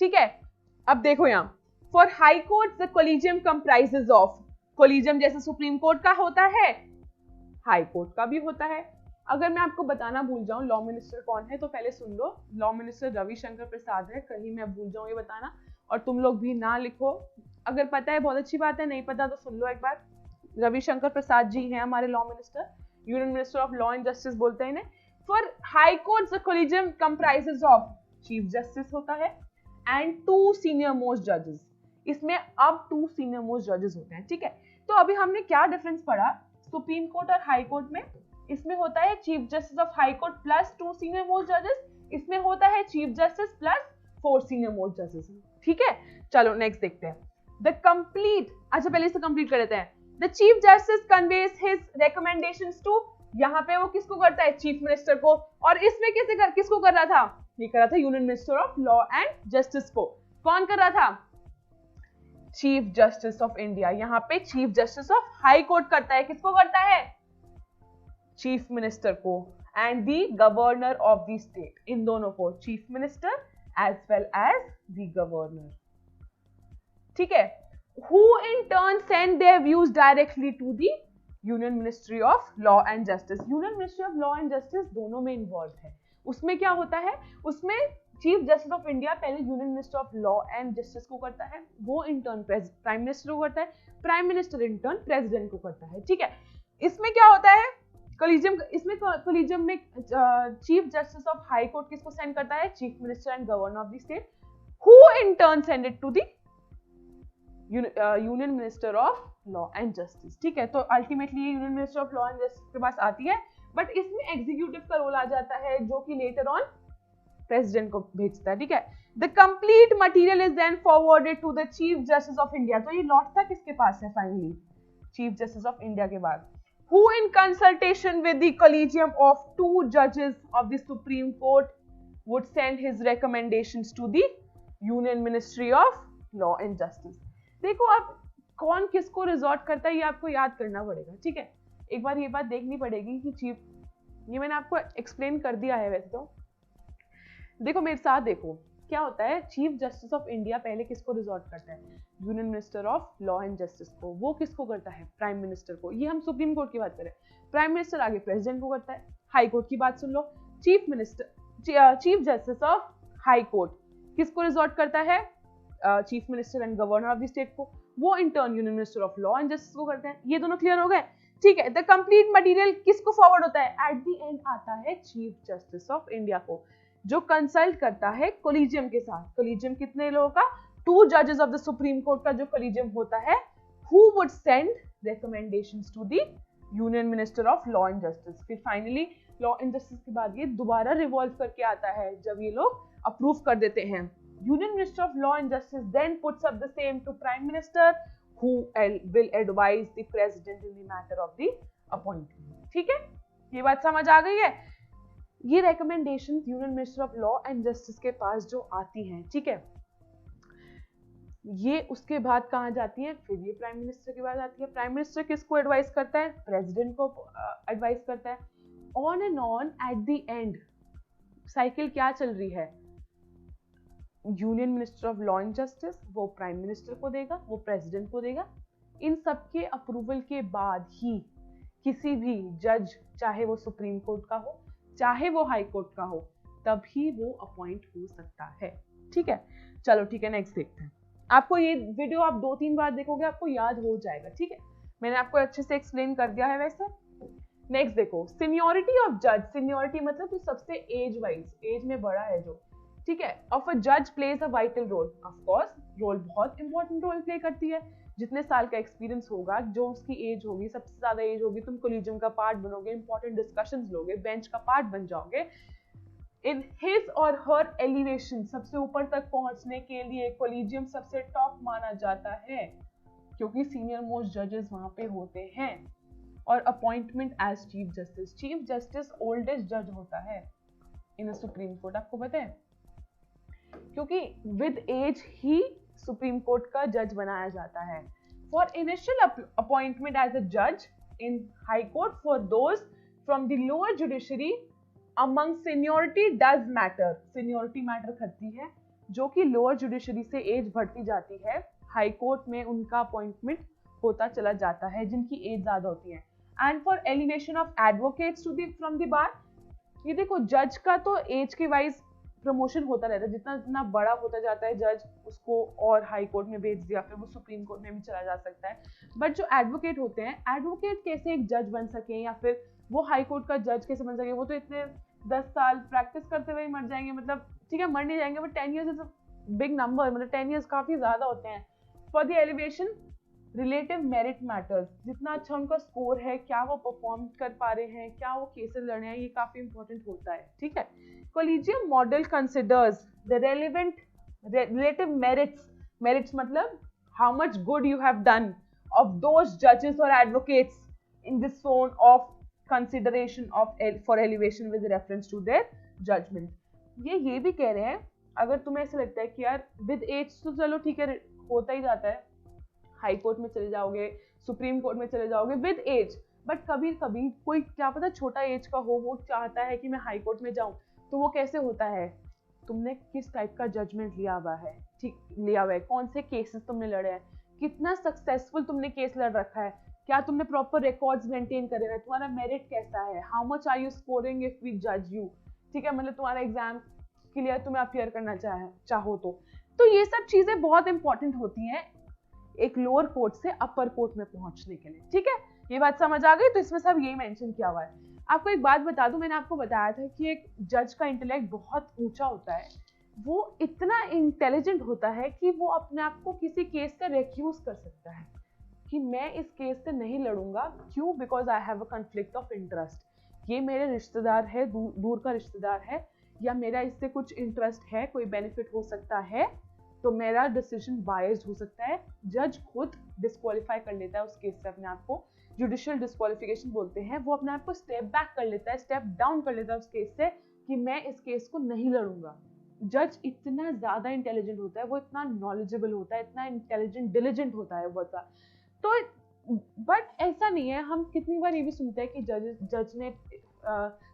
ठीक है, अब देखो यहाँ, for high court the collegium comprises of, collegium जैसे सुप्रीम कोर्ट का होता है, हाई कोर्ट का भी होता है। अगर मैं आपको बताना भूल जाऊं लॉ मिनिस्टर कौन है तो पहले सुन लो। लॉ मिनिस्टर रविशंकर प्रसाद है, कहीं मैं भूल जाऊं ये बताना, और तुम लोग भी ना लिखो। अगर पता है बहुत अच्छी बात है, नहीं पता तो सुन लो एक बार। रविशंकर प्रसाद जी हैं हमारे law minister, union minister of law and justice बोलते हैं इन्हें। For high court the collegium comprises of chief justice होता है एंड 2 सीनियर मोस्ट जजेस। इसमें अब 2 सीनियर मोस्ट जजेस होते हैं। ठीक है, तो अभी हमने क्या डिफरेंस पढ़ा सुप्रीम कोर्ट और हाई कोर्ट में? इसमें होता है chief justice of high court plus 2 senior most जजेस, इसमें होता है chief justice plus 4 senior most जजेस। ठीक है, चलो नेक्स्ट देखते हैं। द कंप्लीट, अच्छा पहले इसे कंप्लीट कर लेते हैं। The chief justice conveys his recommendations to, यहाँ पे वो किसको करता है? चीफ मिनिस्टर को। और इसमें किसको कर रहा था? ये कर रहा था union minister of law and justice को। कौन कर रहा था? Chief justice of India. यहाँ पे chief justice of high court करता है, किसको करता है? चीफ मिनिस्टर को। And the governor of the state, इन दोनों को, chief minister as well as the governor। ठीक है, who in turn send their views directly to the Union Ministry of Law and Justice। Union Ministry of Law and Justice दोनों में involve है। उसमें क्या होता है? उसमें चीफ जस्टिस ऑफ इंडिया पहले union minister of law and justice को करता है, वो इन टर्न प्राइम मिनिस्टर को करता है, prime minister in turn president को करता है। ठीक है, इसमें क्या होता है? कोलिजियम, इसमें कोलिजियम में chief justice of high court किसको सेंड करता है? Chief minister and governor of the state, who in turn send it to the union minister of law and justice. ठीक है, तो अल्टीमेटली ये union minister of law and justice के पास आती है, बट इसमें एग्जीक्यूटिव का रोल आ जाता है जो कि लेटर ऑन प्रेसिडेंट को भेजता है। ठीक है, the complete material is then forwarded to the chief justice of India. तो ये लौटता किसके पास है finally? Chief justice of India के बाद, who in consultation with the collegium of 2 judges of the Supreme Court would send his recommendations to the Union Ministry of Law and Justice। देखो अब कौन किसको रिजॉर्ट करता है ये आपको याद करना पड़ेगा। ठीक है, एक बार ये बात देखनी पड़ेगी कि चीफ, ये मैंने आपको एक्सप्लेन कर दिया है वैसे तो। देखो मेरे साथ देखो क्या होता है। चीफ जस्टिस ऑफ इंडिया पहले किसको रिजॉर्ट करता है? Union minister of law and justice को। वो किसको करता है? प्राइम मिनिस्टर को। ये हम सुप्रीम कोर्ट की बात करें, प्राइम मिनिस्टर आगे प्रेसिडेंट को करता है। हाई कोर्ट की बात सुन लो, chief justice of high court किसको रिजॉर्ट करता है? Chief minister and governor of the state को। वो in turn union minister of law and justice को करते हैं। ये दोनों क्लियर हो गए? ठीक है, द कंप्लीट मटेरियल किसको फॉरवर्ड होता है? एट द एंड आता है चीफ जस्टिस ऑफ इंडिया को, जो कंसल्ट करता है कोलिजियम के साथ। कोलिजियम कितने लोगों का? 2 जजेस ऑफ द सुप्रीम कोर्ट का जो कोलिजियम होता है, who would send recommendations to the union minister of law and justice. फिर फाइनली लॉ एंड जस्टिस के बाद ये दोबारा रिवॉल्व करके आता है जब ये लोग अप्रूव कर देते हैं। Union minister of law and justice then puts up the same to prime minister, who will advise the president in the matter of the appointment। ठीक है, ये बात समझ आ गई है? ये recommendation union minister of law and justice के पास जो आती हैं, ठीक है, ये उसके बाद कहाँ जाती है, फिर ये प्राइम मिनिस्टर के बाद आती है। प्राइम मिनिस्टर किसको एडवाइस करता है, प्रेसिडेंट को एडवाइस करता है। On and on at the end cycle क्या चल रही है, union minister of law and justice वो प्राइम मिनिस्टर को देगा, वो प्रेसिडेंट को देगा। इन सबके अप्रूवल के बाद ही किसी भी जज, चाहे वो सुप्रीम कोर्ट का हो चाहे वो हाई कोर्ट का हो, तभी वो अपॉइंट हो सकता है। ठीक है, चलो ठीक है, नेक्स्ट देखते हैं। आपको ये वीडियो आप 2-3 बार देखोगे आपको याद हो जाएगा। ठीक है, मैंने आपको अच्छे से एक्सप्लेन कर दिया है वैसे। नेक्स्ट देखो, सीनियोरिटी ऑफ जज। सीनियोरिटी मतलब जो सबसे एज वाइज, एज में बड़ा है जो, ठीक है, ऑफ अ जज plays a vital role. Of course role बहुत इंपॉर्टेंट रोल प्ले करती है। जितने साल का एक्सपीरियंस होगा, जो उसकी एज होगी, सबसे ज्यादा एज होगी, तुम कोलिजियम का पार्ट बनोगे, इंपॉर्टेंट डिस्कशंस लोगे, बेंच का पार्ट बन जाओगे। इन हिज और हर एलिवेशन, सबसे ऊपर तक पहुंचने के लिए कोलिजियम सबसे टॉप माना जाता है, क्योंकि सीनियर मोस्ट जजेस वहां पे होते हैं। और appointment as chief justice. Chief justice oldest जज होता है इन सुप्रीम कोर्ट, आपको पता है, क्योंकि विद एज ही सुप्रीम कोर्ट का जज बनाया जाता है। For initial appointment as a जज in high court for those from the lower judiciary among seniority does matter. Seniority matter करती है, जो कि लोअर जुडिशरी से एज बढ़ती जाती है, हाई कोर्ट में उनका अपॉइंटमेंट होता चला जाता है जिनकी एज ज्यादा होती है। And for elevation of advocates to the from the bar. ये देखो, जज का तो एज के वाइज प्रमोशन होता रहता है, जितना जितना बड़ा होता जाता है जज, उसको और हाई कोर्ट में भेज दिया, फिर वो सुप्रीम कोर्ट में भी चला जा सकता है। बट जो एडवोकेट होते हैं, एडवोकेट कैसे एक जज बन सके या फिर वो हाई कोर्ट का जज कैसे बन सके, वो तो इतने 10 साल प्रैक्टिस करते हुए ही मर जाएंगे। मतलब ठीक है, मर नहीं जाएंगे, but 10 years is a big number, मतलब 10 years काफी ज्यादा होते हैं। For the elevation relative merit matters, जितना अच्छा उनका स्कोर है, क्या वो परफॉर्म कर पा रहे हैं, क्या वो केसेस लड़ रहे हैं, ये काफी इंपॉर्टेंट होता है। ठीक है, collegium model considers the relevant relative merits. Merits मतलब how much good you have done of those जजेस और advocates in this zone of consideration of for elevation with reference to their judgment. ये भी कह रहे हैं, अगर तुम्हें ऐसा लगता है कि यार विद एज तो चलो ठीक है, होता ही जाता है, हाई कोर्ट में चले जाओगे, सुप्रीम कोर्ट में चले जाओगे विद एज, बट कभी कभी कोई क्या पता छोटा एज का हो, वो चाहता है कि मैं हाई कोर्ट में जाऊं, तो वो कैसे होता है, तुमने किस टाइप का जजमेंट लिया हुआ है, ठीक लिया हुआ है, कौन से केसेस तुमने लड़े हैं, कितना सक्सेसफुल तुमने केस लड़ रखा है, क्या तुमने प्रॉपर रिकॉर्ड्स मेंटेन करे हैं, तुम्हारा मेरिट कैसा है, how much are you scoring if we जज यू। ठीक है, मतलब तुम्हारा एग्जाम क्लियर तुम्हें अपियर करना चाहो तो ये सब चीजें बहुत इंपॉर्टेंट होती हैं एक लोअर कोर्ट से अपर कोर्ट में पहुंचने के लिए। ठीक है, ये बात समझ आ गई, तो इसमें सब यही मेंशन किया हुआ है। आपको एक बात बता दूं, मैंने आपको बताया था कि एक जज का इंटेलेक्ट बहुत ऊंचा होता है, वो इतना इंटेलिजेंट होता है कि वो अपने आप को किसी केस से रेक्यूज कर सकता है कि मैं इस केस से नहीं लड़ूंगा, क्यों, because I have a conflict of interest, ये मेरे रिश्तेदार है, दूर का रिश्तेदार है, या मेरा इससे कुछ इंटरेस्ट है, कोई बेनिफिट हो सकता है, तो मेरा डिसीजन बायस्ड हो सकता है। जज खुद डिस्क्वालीफाई कर लेता है उस केस से अपने आप को, जुडिशियल डिस्क्वालिफिकेशन बोलते हैं, वो अपने आप को स्टेप बैक कर लेता है, स्टेप डाउन कर लेता है उस केस से कि मैं इस केस को नहीं लड़ूंगा। जज इतना ज्यादा इंटेलिजेंट होता है, वो इतना नॉलेजेबल होता है, इतना इंटेलिजेंट डिलिजेंट होता है वो, तो बट ऐसा नहीं है। हम कितनी बार ये भी सुनते हैं कि जज ने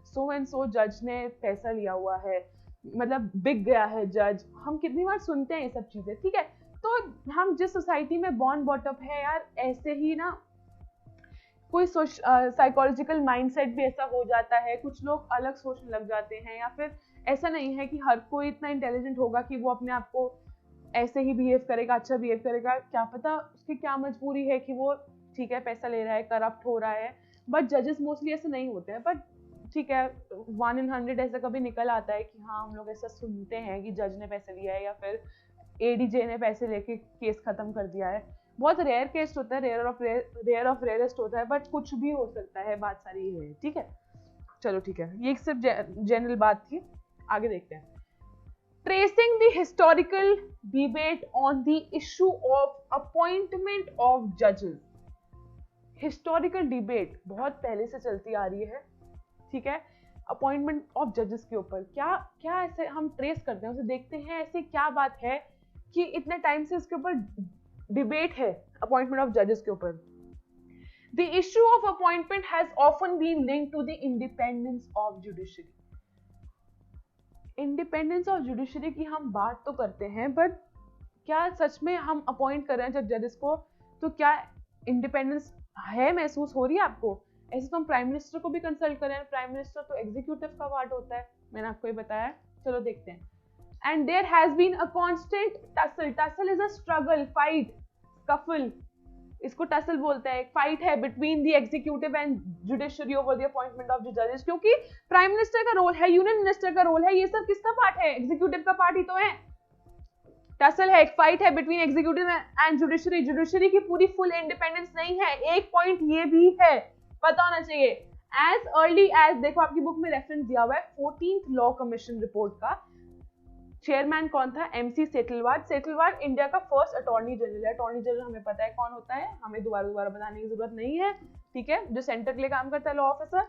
सो एंड सो जज ने पैसा लिया हुआ है, मतलब बिक गया है जज, हम कितनी बार सुनते हैं ये सब चीजें। ठीक है, तो हम जिस सोसाइटी में बॉर्न बॉटअप है यार, ऐसे ही ना कोई साइकोलॉजिकल माइंडसेट भी ऐसा हो जाता है, कुछ लोग अलग सोचने लग जाते हैं, या फिर ऐसा नहीं है कि हर कोई इतना इंटेलिजेंट होगा कि वो अपने आप को ऐसे ही बिहेव करेगा, अच्छा बिहेव करेगा, क्या पता उसकी क्या मजबूरी है कि वो ठीक है पैसा ले रहा है, करप्ट हो रहा है, बट जजेस मोस्टली ऐसे नहीं होते हैं। बट ठीक है, 1 in 100 ऐसा कभी निकल आता है कि हाँ हम लोग ऐसा सुनते हैं कि जज ने पैसे लिया है या फिर एडीजे ने पैसे लेके केस खत्म कर दिया है। बहुत रेयर केस होता है, रेयर ऑफ रेयरेस्ट होता है, बट कुछ भी हो सकता है, बात सारी ये है। ठीक है, चलो ठीक है, ये सिर्फ जनरल बात थी, आगे देखते हैं। Tracing the historical debate on the issue of appointment of judges. Historical debate बहुत पहले से चलती आ रही है, ठीक है, अपॉइंटमेंट ऑफ जजेस के ऊपर क्या क्या ऐसे हम ट्रेस करते हैं, उसे देखते हैं ऐसे क्या बात है कि इतने टाइम से इसके ऊपर डिबेट है अपॉइंटमेंट ऑफ जजेस के ऊपर. The issue of appointment has often been linked to the independence of judiciary. Independence of judiciary की हम बात तो करते हैं, बट क्या सच में हम अपॉइंट कर रहे हैं जब जजेस को, तो क्या इंडिपेंडेंस है, महसूस हो रही है आपको? ऐसे तो हम प्राइम मिनिस्टर को भी कंसल्ट कर रहे हैं, प्राइम मिनिस्टर तो एग्जीक्यूटिव का पार्ट होता है, मैंने आपको ये बताया. चलो देखते हैं. And there has been a constant tussle. Tussle is a struggle, fight, scuffle, इसको टसल बोलते हैं. एक फाइट है between the executive and judiciary over the appointment of the जजेस, क्योंकि प्राइम मिनिस्टर का रोल है, यूनियन मिनिस्टर का रोल है, ये सब किसका पार्ट है? एग्जीक्यूटिव का पार्ट ही तो है. टसल है, एक फाइट है between executive and judiciary. Judiciary की पूरी फुल इंडिपेंडेंस नहीं है. एक पॉइंट ये भी है, पता होना चाहिए. एज अर्ली एज, देखो आपकी बुक में रेफरेंस दिया हुआ है 14th लॉ कमीशन रिपोर्ट का. चेयरमैन कौन था? MC सेटलवाड. सेटलवाड इंडिया का फर्स्ट अटॉर्नी जनरल है. अटॉर्नी जनरल हमें पता है कौन होता है, हमें दोबारा बताने की जरूरत नहीं है, ठीक है. जो सेंटर के लिए काम करता है, law officer,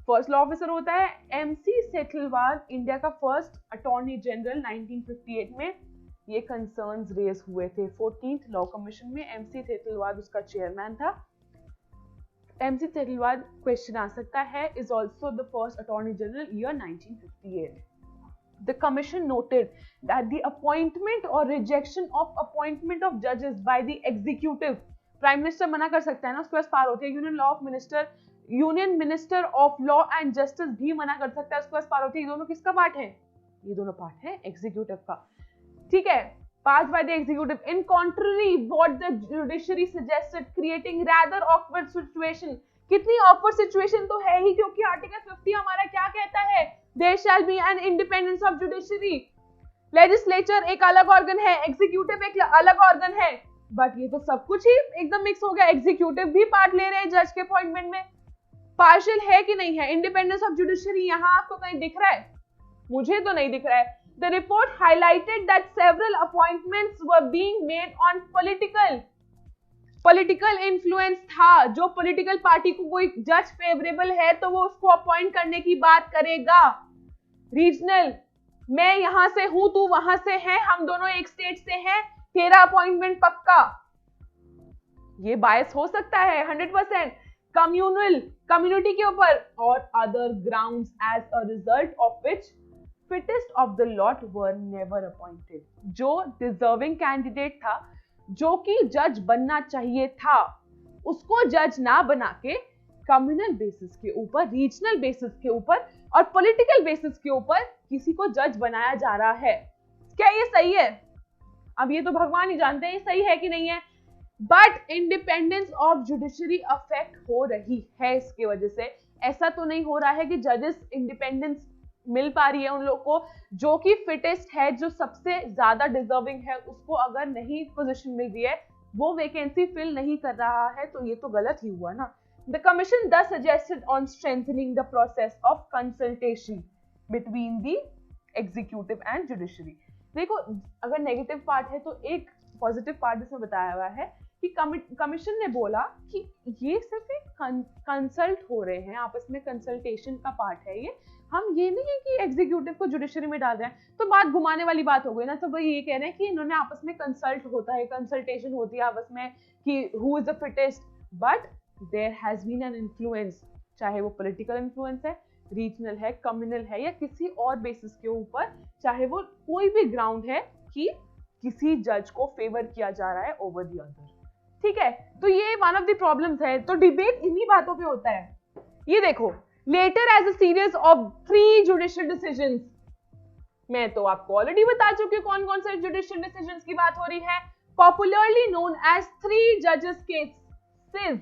first law officer होता है. MC सेटलवाड इंडिया का फर्स्ट अटॉर्नी जनरल 1958 में. ये कंसर्न्स रेज हुए थे 14th लॉ कमीशन में. MC सेटलवाड उसका चेयरमैन था. MC सेटलवाड क्वेश्चन आ सकता है, is also the first attorney general year 1958. The commission noted that the appointment or rejection of appointment of judges by the executive, prime minister मना कर सकता है ना, उसके पास पावर होती है. Union minister of law and justice भी मना कर सकता है, उसके पास पावर होती है. ये दोनों किसका पार्ट है? ये दोनों पार्ट है एग्जीक्यूटिव का, ठीक है. passed by the executive in contrary what the judiciary suggested, creating rather awkward situation. कितनी awkward situation तो है ही, क्योंकि आर्टिकल 50 हमारा क्या कहता है? There shall be an independence of judiciary. Legislature एक अलग ऑर्गन है, एग्जीक्यूटिव एक अलग ऑर्गन है, बट ये तो सब कुछ ही एकदम मिक्स हो गया. एग्जीक्यूटिव भी पार्ट ले रहे हैं जज के अपॉइंटमेंट में. पार्शियल है कि नहीं है? इंडिपेंडेंस ऑफ जुडिशरी यहाँ आपको कहीं दिख रहा है? मुझे तो नहीं दिख रहा है. The report highlighted that several appointments were being made on political influence था. जो पॉलिटिकल पार्टी को कोई जज फेवरेबल है तो वो उसको अपॉइंट करने की बात करेगा. रीजनल, मैं यहां से हूं, तू वहां से है, हम दोनों एक स्टेट से हैं, तेरा अपॉइंटमेंट पक्का. ये बायस हो सकता है 100%. कम्युनल, कम्युनिटी के ऊपर, और other grounds as a result of which fittest of the lot were never appointed. जो डिजर्विंग कैंडिडेट था, जो कि जज बनना चाहिए था, उसको जज ना बना के कम्युनल बेसिस के ऊपर, रीजनल बेसिस के ऊपर और पॉलिटिकल बेसिस के ऊपर किसी को जज बनाया जा रहा है. क्या ये सही है? अब ये तो भगवान ही जानते हैं ये सही है कि नहीं है. But independence of judiciary affect हो रही है इसके वजह से. ऐसा तो नहीं हो रहा है कि जजेस इंडिपेंडेंस मिल पा रही है उन लोगों को, जो कि फिटेस्ट है, जो सबसे ज्यादा डिजर्विंग है, उसको अगर नहीं पोजीशन मिल रही है, वो वैकेंसी फिल नहीं कर रहा है, तो ये तो गलत ही हुआ ना. The commission thus suggested on strengthening the process of consultation between the executive and judiciary. देखो, अगर नेगेटिव पार्ट है तो एक पॉजिटिव पार्ट इसमें बताया हुआ है कि कमीशन ने बोला कि ये सिर्फ एक कंसल्ट हो रहे हैं, आपस में कंसल्टेशन का पार्ट है ये. हम ये नहीं है कि एग्जीक्यूटिव को जुडिशरी में डाल रहे हैं, तो बात घुमाने वाली बात हो गई ना. तो वो ये कह रहे हैं कि इन्होंने आपस में कंसल्ट होता है, कंसल्टेशन होती है आपस में कि who is the fittest. But there has been an influence, चाहे वो पॉलिटिकल इन्फ्लुएंस है, रीजनल है, कम्युनल है, या किसी और बेसिस के ऊपर, चाहे वो कोई भी ग्राउंड है कि किसी जज को फेवर किया जा रहा है ओवर द अदर. ठीक है, तो ये वन ऑफ द प्रॉब्लम्स है. तो डिबेट इन्हीं बातों पे होता है. ये देखो, later as a series of 3 judicial decisions, मैं तो आपको ऑलरेडी बता चुकी हूँ कौन कौन से judicial decisions की बात हो रही है. Popularly known as 3 judges cases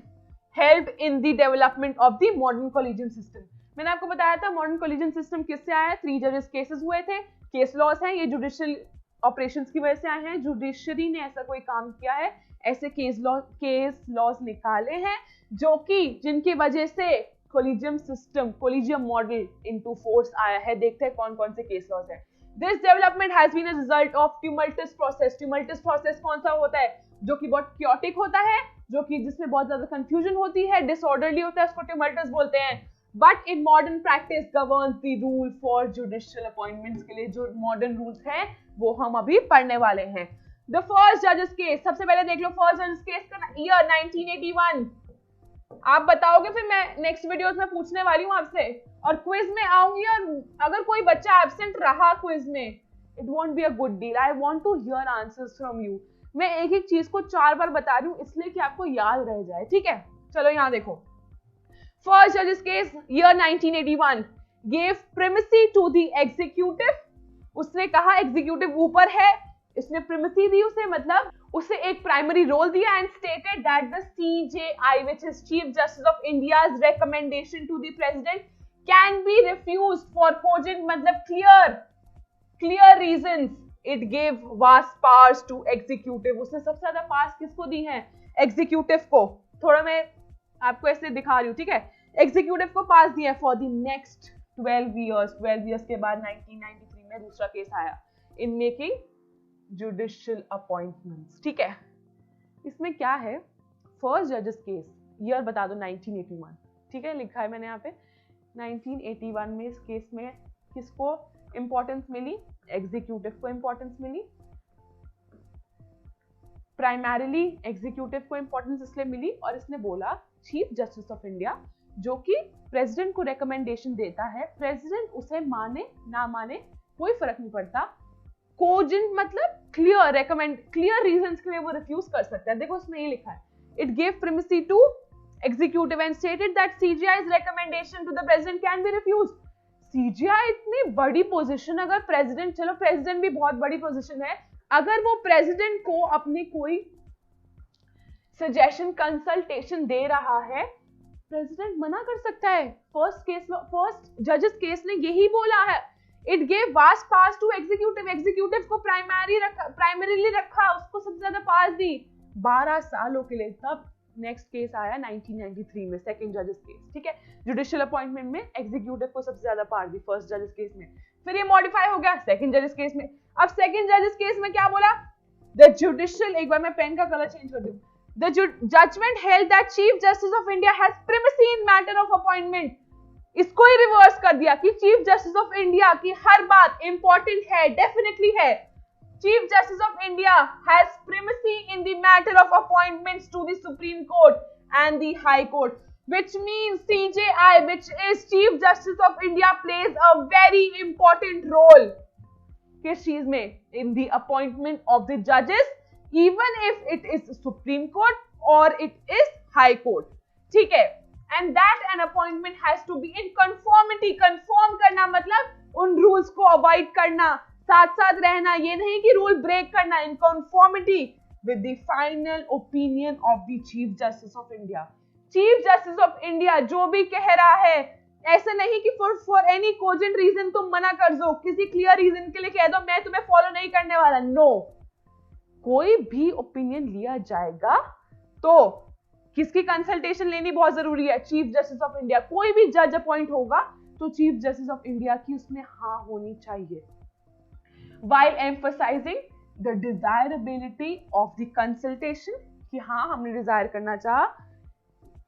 helped in the development of the modern collegium system. मैंने आपको बताया था modern collegium system किससे आया है? 3 judges cases हुए थे. केस लॉस हैं, ये judicial operations की वजह से आए हैं. जुडिशरी ने ऐसा कोई काम किया है, ऐसे केस लॉस निकाले हैं, जो कि जिनकी वजह से collegium system, collegium model into force आया है. देखते हैं कौन कौन से केस लॉस है. This development has been a result of tumultuous process. Tumultuous process कौन सा होता है? जो कि बहुत क्योटिक होता है, जो कि जिसमें बहुत ज्यादा कंफ्यूजन होती है, डिसऑर्डरली होता है, उसको ट्यूमल्टस बोलते हैं. But in modern practice governs the rule for judicial appointments के लिए जो मॉडर्न रूल्स हैं वो हम अभी पढ़ने वाले हैं। द फर्स्ट जजेस केस, सबसे पहले देख लो फर्स्ट जजेस केस का ईयर 1981। आप बताओगे फिर मैं नेक्स्ट वीडियोस में पूछने वाली हूँ आपसे, और क्विज में आऊंगी, और अगर कोई बच्चा एब्सेंट रहा क्विज में, it won't be a good deal. I want to hear answers from you. मैं एक एक चीज को 4 बार बता रही हूँ इसलिए कि आपको याद रह जाए, ठीक है। चलो यहाँ देखो, फर्स्ट जजेस case year 1981 gave primacy to the executive. उसने कहा एग्जीक्यूटिव ऊपर है, इसने प्रिमेसी दी उसे, मतलब उसे एक प्राइमरी रोल दिया, and stated that the CJI which is chief justice of India's recommendation to the president can be refused for cogent, मतलब clear reasons. It gave vast powers to executive. उसने सबसे ज्यादा पावर्स किसको दी हैं? Executive को। थोड़ा मैं आपको ऐसे दिखा रही हूँ, ठीक है। एग्जीक्यूटिव को पास दिया फॉर द नेक्स्ट 12 इयर्स के बाद 1993 में दूसरा केस आया इन मेकिंग जुडिशियल अपॉइंटमेंट्स, ठीक है। इसमें क्या है, फर्स्ट जजेस केस ईयर बता दो 1981, ठीक है, लिखा है मैंने यहाँ पे 1981 में। इस केस में किसको इंपॉर्टेंस मिली? एग्जीक्यूटिव को इंपॉर्टेंस मिली। प्राइमरीली एग्जीक्यूटिव को इंपॉर्टेंस इसलिए मिली, और इसने बोला चीफ जस्टिस ऑफ इंडिया जो कि प्रेसिडेंट को रिकमेंडेशन देता है, प्रेसिडेंट उसे माने ना माने कोई फर्क नहीं पड़ता, कोजेंट मतलब क्लियर रीजंस के लिए वो रिफ्यूज कर सकता है। देखो उसमें ये लिखा है, it gave primacy to executive and stated that CJI's recommendation to the president can be refused। CJI इतनी बड़ी पोजीशन, अगर प्रेसिडेंट, चलो प्रेसिडेंट भी बहुत बड़ी पोजीशन है, अगर वो प्रेसिडेंट को अपनी कोई सजेशन कंसल्टेशन दे रहा है, प्रेसिडेंट मना कर सकता है। फर्स्ट जजेस केस ने यही बोला है, it gave vast powers to executive को प्राइमरीली रखा, उसको सबसे ज्यादा पावर्स दी 12 सालों के लिए। तब नेक्स्ट केस आया 1993 में, सेकंड जजेस केस, ठीक है। जुडिशियल अपॉइंटमेंट में एग्जीक्यूटिव को सबसे ज्यादा पावर दी फर्स्ट जजेस केस में, फिर ये मॉडिफाई हो गया सेकंड जजेस केस में। अब सेकंड जजेस केस में क्या बोला? द जुडिशियल, एक बार मैं पेन का कलर चेंज कर दूं, the judgment held that chief justice of India has primacy in matter of appointment. इसको ही रिवर्स कर दिया कि चीफ जस्टिस ऑफ इंडिया की हर बात इंपॉर्टेंट है, डेफिनेटली है। Chief Justice of India has primacy in the matter of appointments to the Supreme Court and the High Court, which means CJI, which is Chief Justice of India, plays a very important role किस चीज में? In the appointment of the judges, even if it is Supreme Court or it is High Court, ठीक है। And that an appointment has to be in conformity, conform करना मतलब उन rules को avoid करना, साथ साथ रहना, ये नहीं कि रूल ब्रेक करना, in conformity with the final opinion of the chief justice of India. Chief justice of India जो भी कह रहा है, ऐसा नहीं कि फॉर एनी कोजेंट रीजन तुम मना कर दो, किसी क्लियर रीजन के लिए कह दो मैं तुम्हें फॉलो नहीं करने वाला। नो, कोई भी ओपिनियन लिया जाएगा तो किसकी कंसल्टेशन लेनी बहुत जरूरी है? Chief justice of India. कोई भी जज अपॉइंट होगा तो चीफ जस्टिस ऑफ इंडिया की उसमें हाँ होनी चाहिए। While emphasizing the desirability of the consultation, कि हाँ हमने डिजायर करना चाहा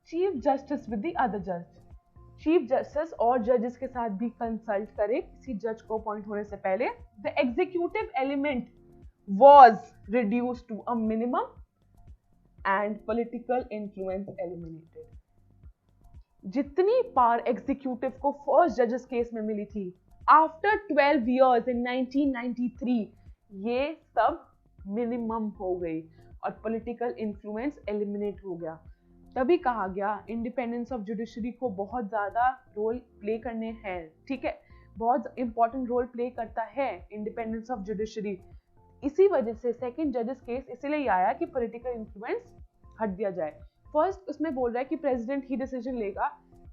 chief justice with the other जज, चीफ जस्टिस और जजेस के साथ भी कंसल्ट करे किसी जज को अपॉइंट होने से पहले। The executive element was reduced to a minimum and political influence eliminated. जितनी पावर एग्जीक्यूटिव को फर्स्ट जजेस केस में मिली थी आफ्टर 12 years in 1993, ये सब मिनिमम हो गई और पॉलिटिकल इन्फ्लुएंस एलिमिनेट हो गया। तभी कहा गया इंडिपेंडेंस ऑफ जुडिशरी को बहुत ज्यादा रोल प्ले करने हैं, ठीक है, बहुत इंपॉर्टेंट रोल प्ले करता है इंडिपेंडेंस ऑफ जुडिशरी। इसी वजह से सेकंड जजेस केस इसीलिए आया कि पॉलिटिकल इन्फ्लुएंस हट दिया जाए। फर्स्ट उसमें बोल रहा है कि प्रेसिडेंट ही डिसीजन लेगा,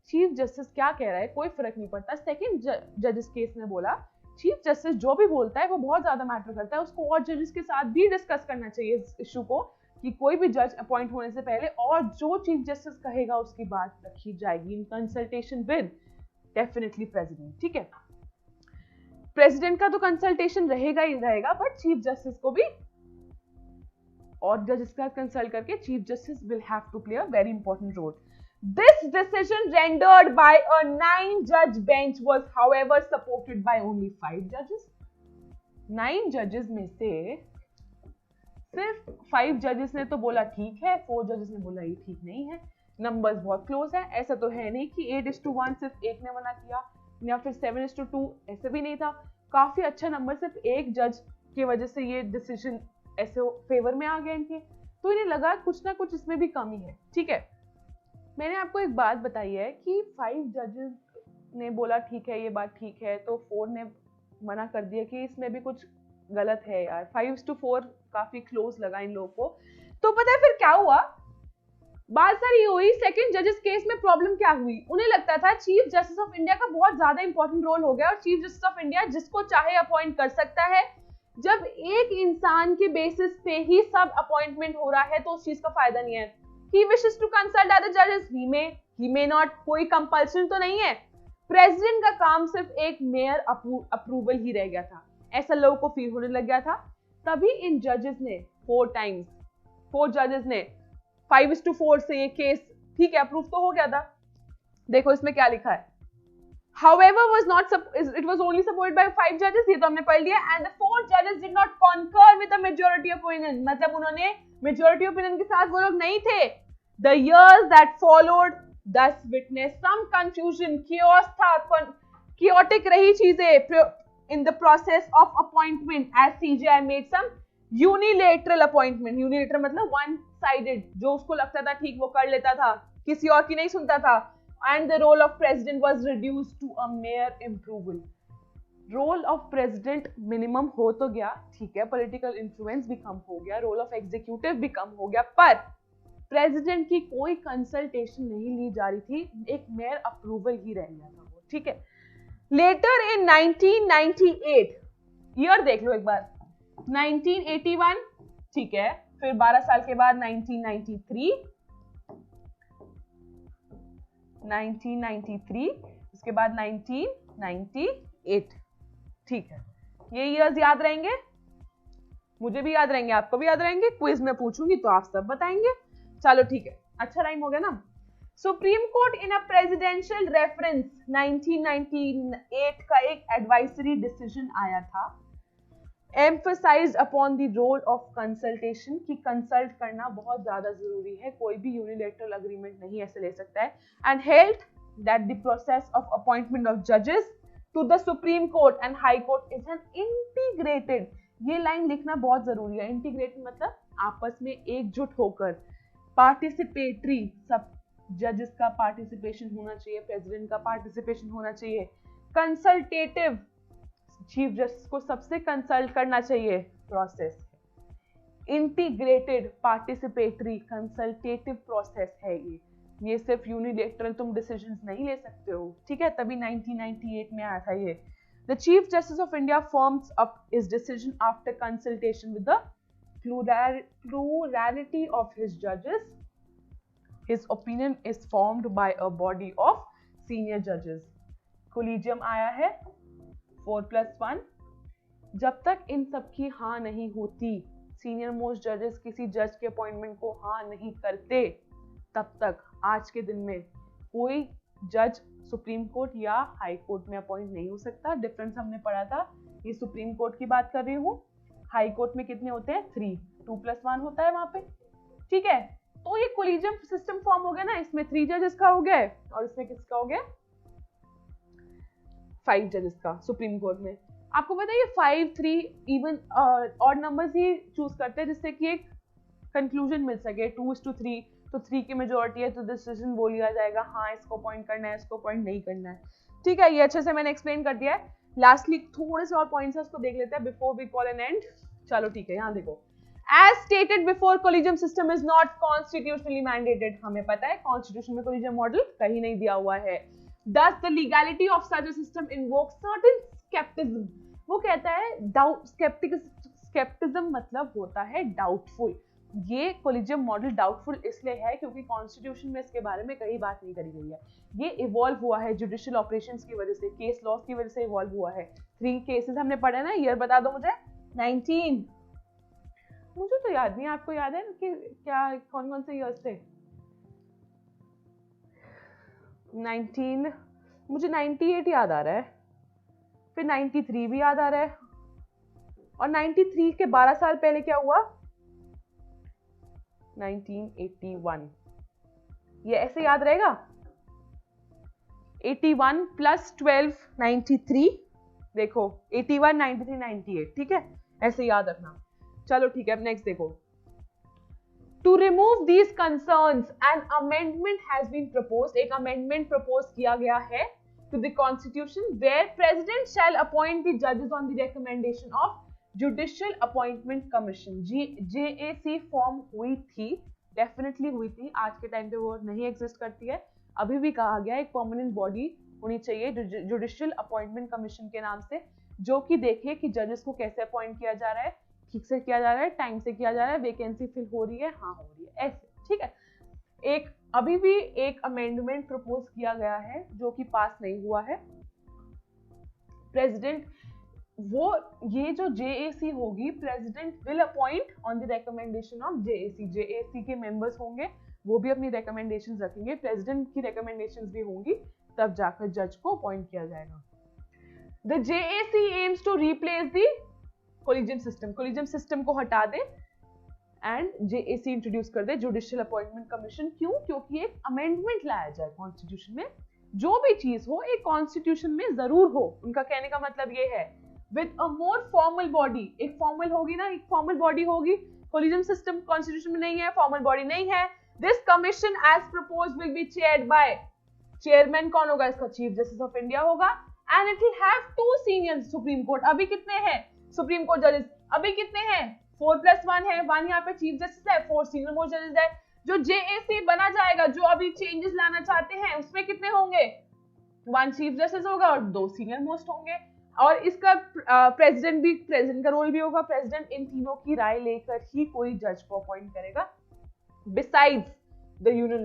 चीफ जस्टिस क्या कह रहा है कोई फर्क नहीं पड़ता। सेकंड जजेस केस में बोला चीफ जस्टिस जो भी बोलता है वो बहुत ज्यादा मैटर करता है, उसको और जजेस के साथ भी डिस्कस करना चाहिए इस इशू को, कि कोई भी जज अपॉइंट होने से पहले और जो चीफ जस्टिस कहेगा उसकी बात रखी जाएगी इन कंसल्टेशन विद डेफिनेटली प्रेसिडेंट, ठीक है। प्रेसिडेंट का तो कंसल्टेशन रहेगा ही रहेगा, बट चीफ जस्टिस को भी और जजेस के साथ कंसल्ट करके chief justice will have to play a very important role. This decision rendered by a 9-judge bench was however supported by only 5 judges. 9 जजेस में से सिर्फ 5 जजेस ने तो बोला ठीक है, 4 जजेस ने बोला ये ठीक नहीं है। नंबर्स बहुत क्लोज है, ऐसा तो है नहीं कि 8:1 सिर्फ एक ने मना किया या फिर 7:2, ऐसे भी नहीं था। काफी अच्छा नंबर, सिर्फ एक जज की वजह से ये डिसीजन ऐसे फेवर में आ गया इनके, तो इन्हें लगा कुछ ना कुछ इसमें भी कमी है। ठीक है, मैंने आपको एक बात बताई है कि 5 जजेस ने बोला ठीक है ये बात ठीक है, तो 4 ने मना कर दिया कि इसमें भी कुछ गलत है यार। 5:4 काफी क्लोज लगा इन लोगों को। तो पता है फिर क्या हुआ, बात सारी हुई सेकंड जजेस केस में प्रॉब्लम क्या हुई। उन्हें लगता था चीफ जस्टिस ऑफ इंडिया का बहुत ज्यादा इंपॉर्टेंट रोल हो गया और चीफ जस्टिस ऑफ इंडिया जिसको चाहे अपॉइंट कर सकता है। जब एक इंसान के बेसिस पे ही सब अपॉइंटमेंट हो रहा है तो उस चीज का फायदा नहीं है। He wishes to consult other judges. He may not. कोई कंपल्सन तो नहीं है। प्रेसिडेंट का काम सिर्फ एक मेयर अप्रूवल ही रह गया था, ऐसा लोगों को फील होने लग गया था। तभी इन जजेस ने 4 जजेस ने 5:4 से ये केस ठीक है अप्रूव तो हो गया था। देखो इसमें क्या लिखा है, however it was only supported by 5 judges, ये तो हमने पढ़ लिया, and the 4 judges did not concur with the majority opinion, मतलब उन्होंने majority opinion के साथ वो लोग नहीं थे। The years that followed thus witnessed some confusion, chaos था, chaotic रही चीजें in the process of appointment as CJI made some unilateral appointment. Unilateral मतलब one sided, जो उसको लगता था ठीक वो कर लेता था, किसी और की नहीं सुनता था। And the role of president was reduced to a mere approval. Role of president minimum हो तो गया, ठीक है, पॉलिटिकल इन्फ्लुएंस भी कम हो गया, रोल ऑफ एग्जीक्यूटिव भी कम हो गया, पर प्रेसिडेंट की कोई कंसल्टेशन नहीं ली जा रही थी, एक मेयर अप्रूवल ही रह गया था वो। ठीक है, लेटर इन 1998, ईयर देख लो एक बार, 1981, ठीक है, फिर 12 साल के बाद 1993, उसके बाद 1998। ठीक है, ये ईयर्स याद रहेंगे, मुझे भी याद रहेंगे, आपको भी याद रहेंगे, क्विज में पूछूंगी तो आप सब बताएंगे। चलो ठीक है, अच्छा राइम हो गया ना। सुप्रीम कोर्ट इन अ प्रेसिडेंशियल रेफरेंस 1998 का एक एडवाइजरी डिसीजन आया था, emphasized upon the role of consultation, कि कंसल्ट करना बहुत ज्यादा जरूरी है, कोई भी यूनिलेटरल अग्रीमेंट नहीं ऐसे ले सकता है, and held that the process of appointment of judges to the Supreme Court and High Court is an integrated, ये लाइन लिखना बहुत जरूरी है, इंटीग्रेटेड मतलब आपस में एकजुट होकर, पार्टिसिपेटरी, सब जजेस का पार्टिसिपेशन होना चाहिए, प्रेसिडेंट का पार्टिसिपेशन होना चाहिए, कंसल्टेटिव, चीफ जस्टिस को सबसे कंसल्ट करना चाहिए, process, integrated, participatory, consultative process है ये सिर्फ यूनिलेटरल तुम डिसीजंस नहीं ले सकते हो। ठीक है, तभी 1998 में आया था ये। The chief justice of India forms up his decision after consultation with the plurality of his judges. His opinion is formed by a body of senior judges. Collegium आया है 4+1। जब तक इन सब की हाँ नहीं होती, सीनियर मोस्ट जजेस किसी जज के अपॉइंटमेंट को हाँ नहीं करते, तब तक आज के दिन में कोई जज सुप्रीम कोर्ट या हाई कोर्ट में अपॉइंट नहीं हो सकता। डिफरेंस हमने पढ़ा था, ये सुप्रीम कोर्ट की बात कर रही हूँ, हाई कोर्ट में कितने होते हैं, 3, 2+1 होता है वहां पे। ठीक है, तो ये कोलिजियम सिस्टम फॉर्म हो गया ना, इसमें 3 जजेस का हो गया और इसमें किसका हो गया, 5 जजेस का सुप्रीम कोर्ट में। आपको पता है ये 5, 3 इवन ऑड नंबर्स ही चूज करते हैं जिससे कि एक कंक्लूजन मिल सके। 2:3 तो 3 की मेजोरिटी है तो डिसीजन वो लिया जाएगा, हाँ इसको पॉइंट करना है, इसको पॉइंट नहीं करना है। ठीक है, ये अच्छे से मैंने एक्सप्लेन कर दिया है। लास्टली थोड़े से और पॉइंट्स है उसको देख लेते हैं before we call an end. चलो ठीक है, यहाँ देखो, As stated before, collegium system is not constitutionally mandated. हमें पता है कॉन्स्टिट्यूशन में collegium मॉडल कहीं नहीं दिया हुआ है। Thus, the legality of such a system invokes certain skepticism. वो कहता है skepticism मतलब होता है doubtful. ये collegium मॉडल डाउटफुल इसलिए है क्योंकि कॉन्स्टिट्यूशन में इसके बारे में कहीं बात नहीं करी गई है। ये इवॉल्व हुआ है जुडिशियल ऑपरेशंस की वजह से, केस लॉस की वजह से इवॉल्व हुआ है। 3 केसेस हमने पढ़े ना, ईयर बता दो मुझे। 19, मुझे तो याद नहीं, आपको याद है कि क्या कौन कौन से ईयर्स थे? मुझे 98 याद आ रहा है, फिर 93 भी याद आ रहा है, और 93 के 12 साल पहले क्या हुआ, 1981। ये ऐसे याद रहेगा, 81 प्लस 12 93, देखो 81 93 98, ठीक है, ऐसे याद रखना। चलो ठीक है, अब नेक्स्ट देखो। To remove these concerns, an amendment has been proposed. एक amendment propose किया गया है to the Constitution, where President shall appoint the judges on the recommendation of Judicial Appointment Commission. JAC form हुई थी, डेफिनेटली हुई थी, आज के टाइम पे वो नहीं एग्जिस्ट करती है। अभी भी कहा गया एक परमानेंट बॉडी होनी चाहिए जुडिशियल अपॉइंटमेंट कमीशन के नाम से, जो कि देखे कि जजेस को कैसे अपॉइंट किया जा रहा है, ठीक से किया जा रहा है, टाइम से किया जा रहा है, वैकेंसी फिल हो रही है, हाँ हो रही है, ऐसे, ठीक है। एक अभी भी एक अमेंडमेंट प्रपोज किया गया है जो कि पास नहीं हुआ है। प्रेसिडेंट वो ये जो JAC होगी, president will appoint on the recommendation of JAC के मेंबर्स होंगे, वो भी अपनी रिकमेंडेशंस रखेंगे, प्रेसिडेंट की रिकमेंडेशंस भी होंगी, तब जाकर जज को अपॉइंट किया जाएगा। The JAC aims to replace the collegium system को हटा दे एंड JAC इंट्रोड्यूस कर दे, जुडिशियल अपॉइंटमेंट कमीशन। क्यों? क्योंकि एक अमेंडमेंट लाया जाए कॉन्स्टिट्यूशन में, जो भी चीज हो एक कॉन्स्टिट्यूशन में जरूर हो। उनका कहने का मतलब ये है with a more formal body, एक फॉर्मल होगी ना, एक फॉर्मल बॉडी होगी। कोलिजियम सिस्टम कॉन्स्टिट्यूशन में नहीं है, फॉर्मल बॉडी नहीं है। This commission as proposed will be chaired by, chairman कौन होगा इसका? चीफ जस्टिस ऑफ इंडिया होगा, and it will have 2 senior supreme court. अभी कितने हैं सुप्रीम कोर्ट जजेस? अभी कितने हैं? 4+1 है, 1 यहाँ पे चीफ जस्टिस है, 4 सीनियर मोस्ट जजेस है। जो JAC बना जाएगा, जो अभी चेंजेस लाना चाहते हैं, उसमें कितने होंगे? 1 चीफ जस्टिस होगा और 2 सीनियर मोस्ट होंगे, और इसका प्रेसिडेंट का रोल भी होगा। प्रेसिडेंट इन तीनों की राय लेकर ही कोई जज को अपॉइंट करेगा, besides the union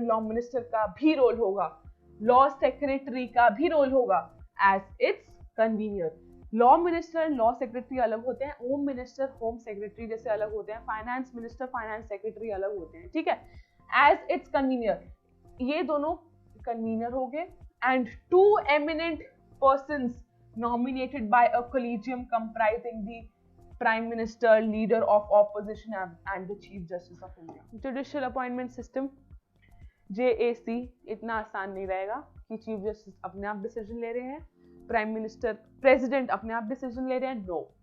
law minister का भी रोल होगा, लॉ सेक्रेटरी का भी रोल होगा, as its convener. Law minister and law secretary अलग होते हैं, होम मिनिस्टर होम सेक्रेटरी जैसे अलग होते हैं, फाइनेंस मिनिस्टर फाइनेंस सेक्रेटरी अलग होते हैं, ठीक है। एज इट्स कन्वीनियर, ये दोनों कन्वीनियर हो गए, and 2 eminent persons nominated by a collegium comprising the Prime Minister, Leader of Opposition and the Chief Justice of India. Judicial appointment system JAC इतना आसान नहीं रहेगा कि चीफ जस्टिस अपने आप डिसीजन ले रहे हैं, प्राइम मिनिस्टर प्रेसिडेंट अपने आप डिसीजन ले रहे हैं, नो,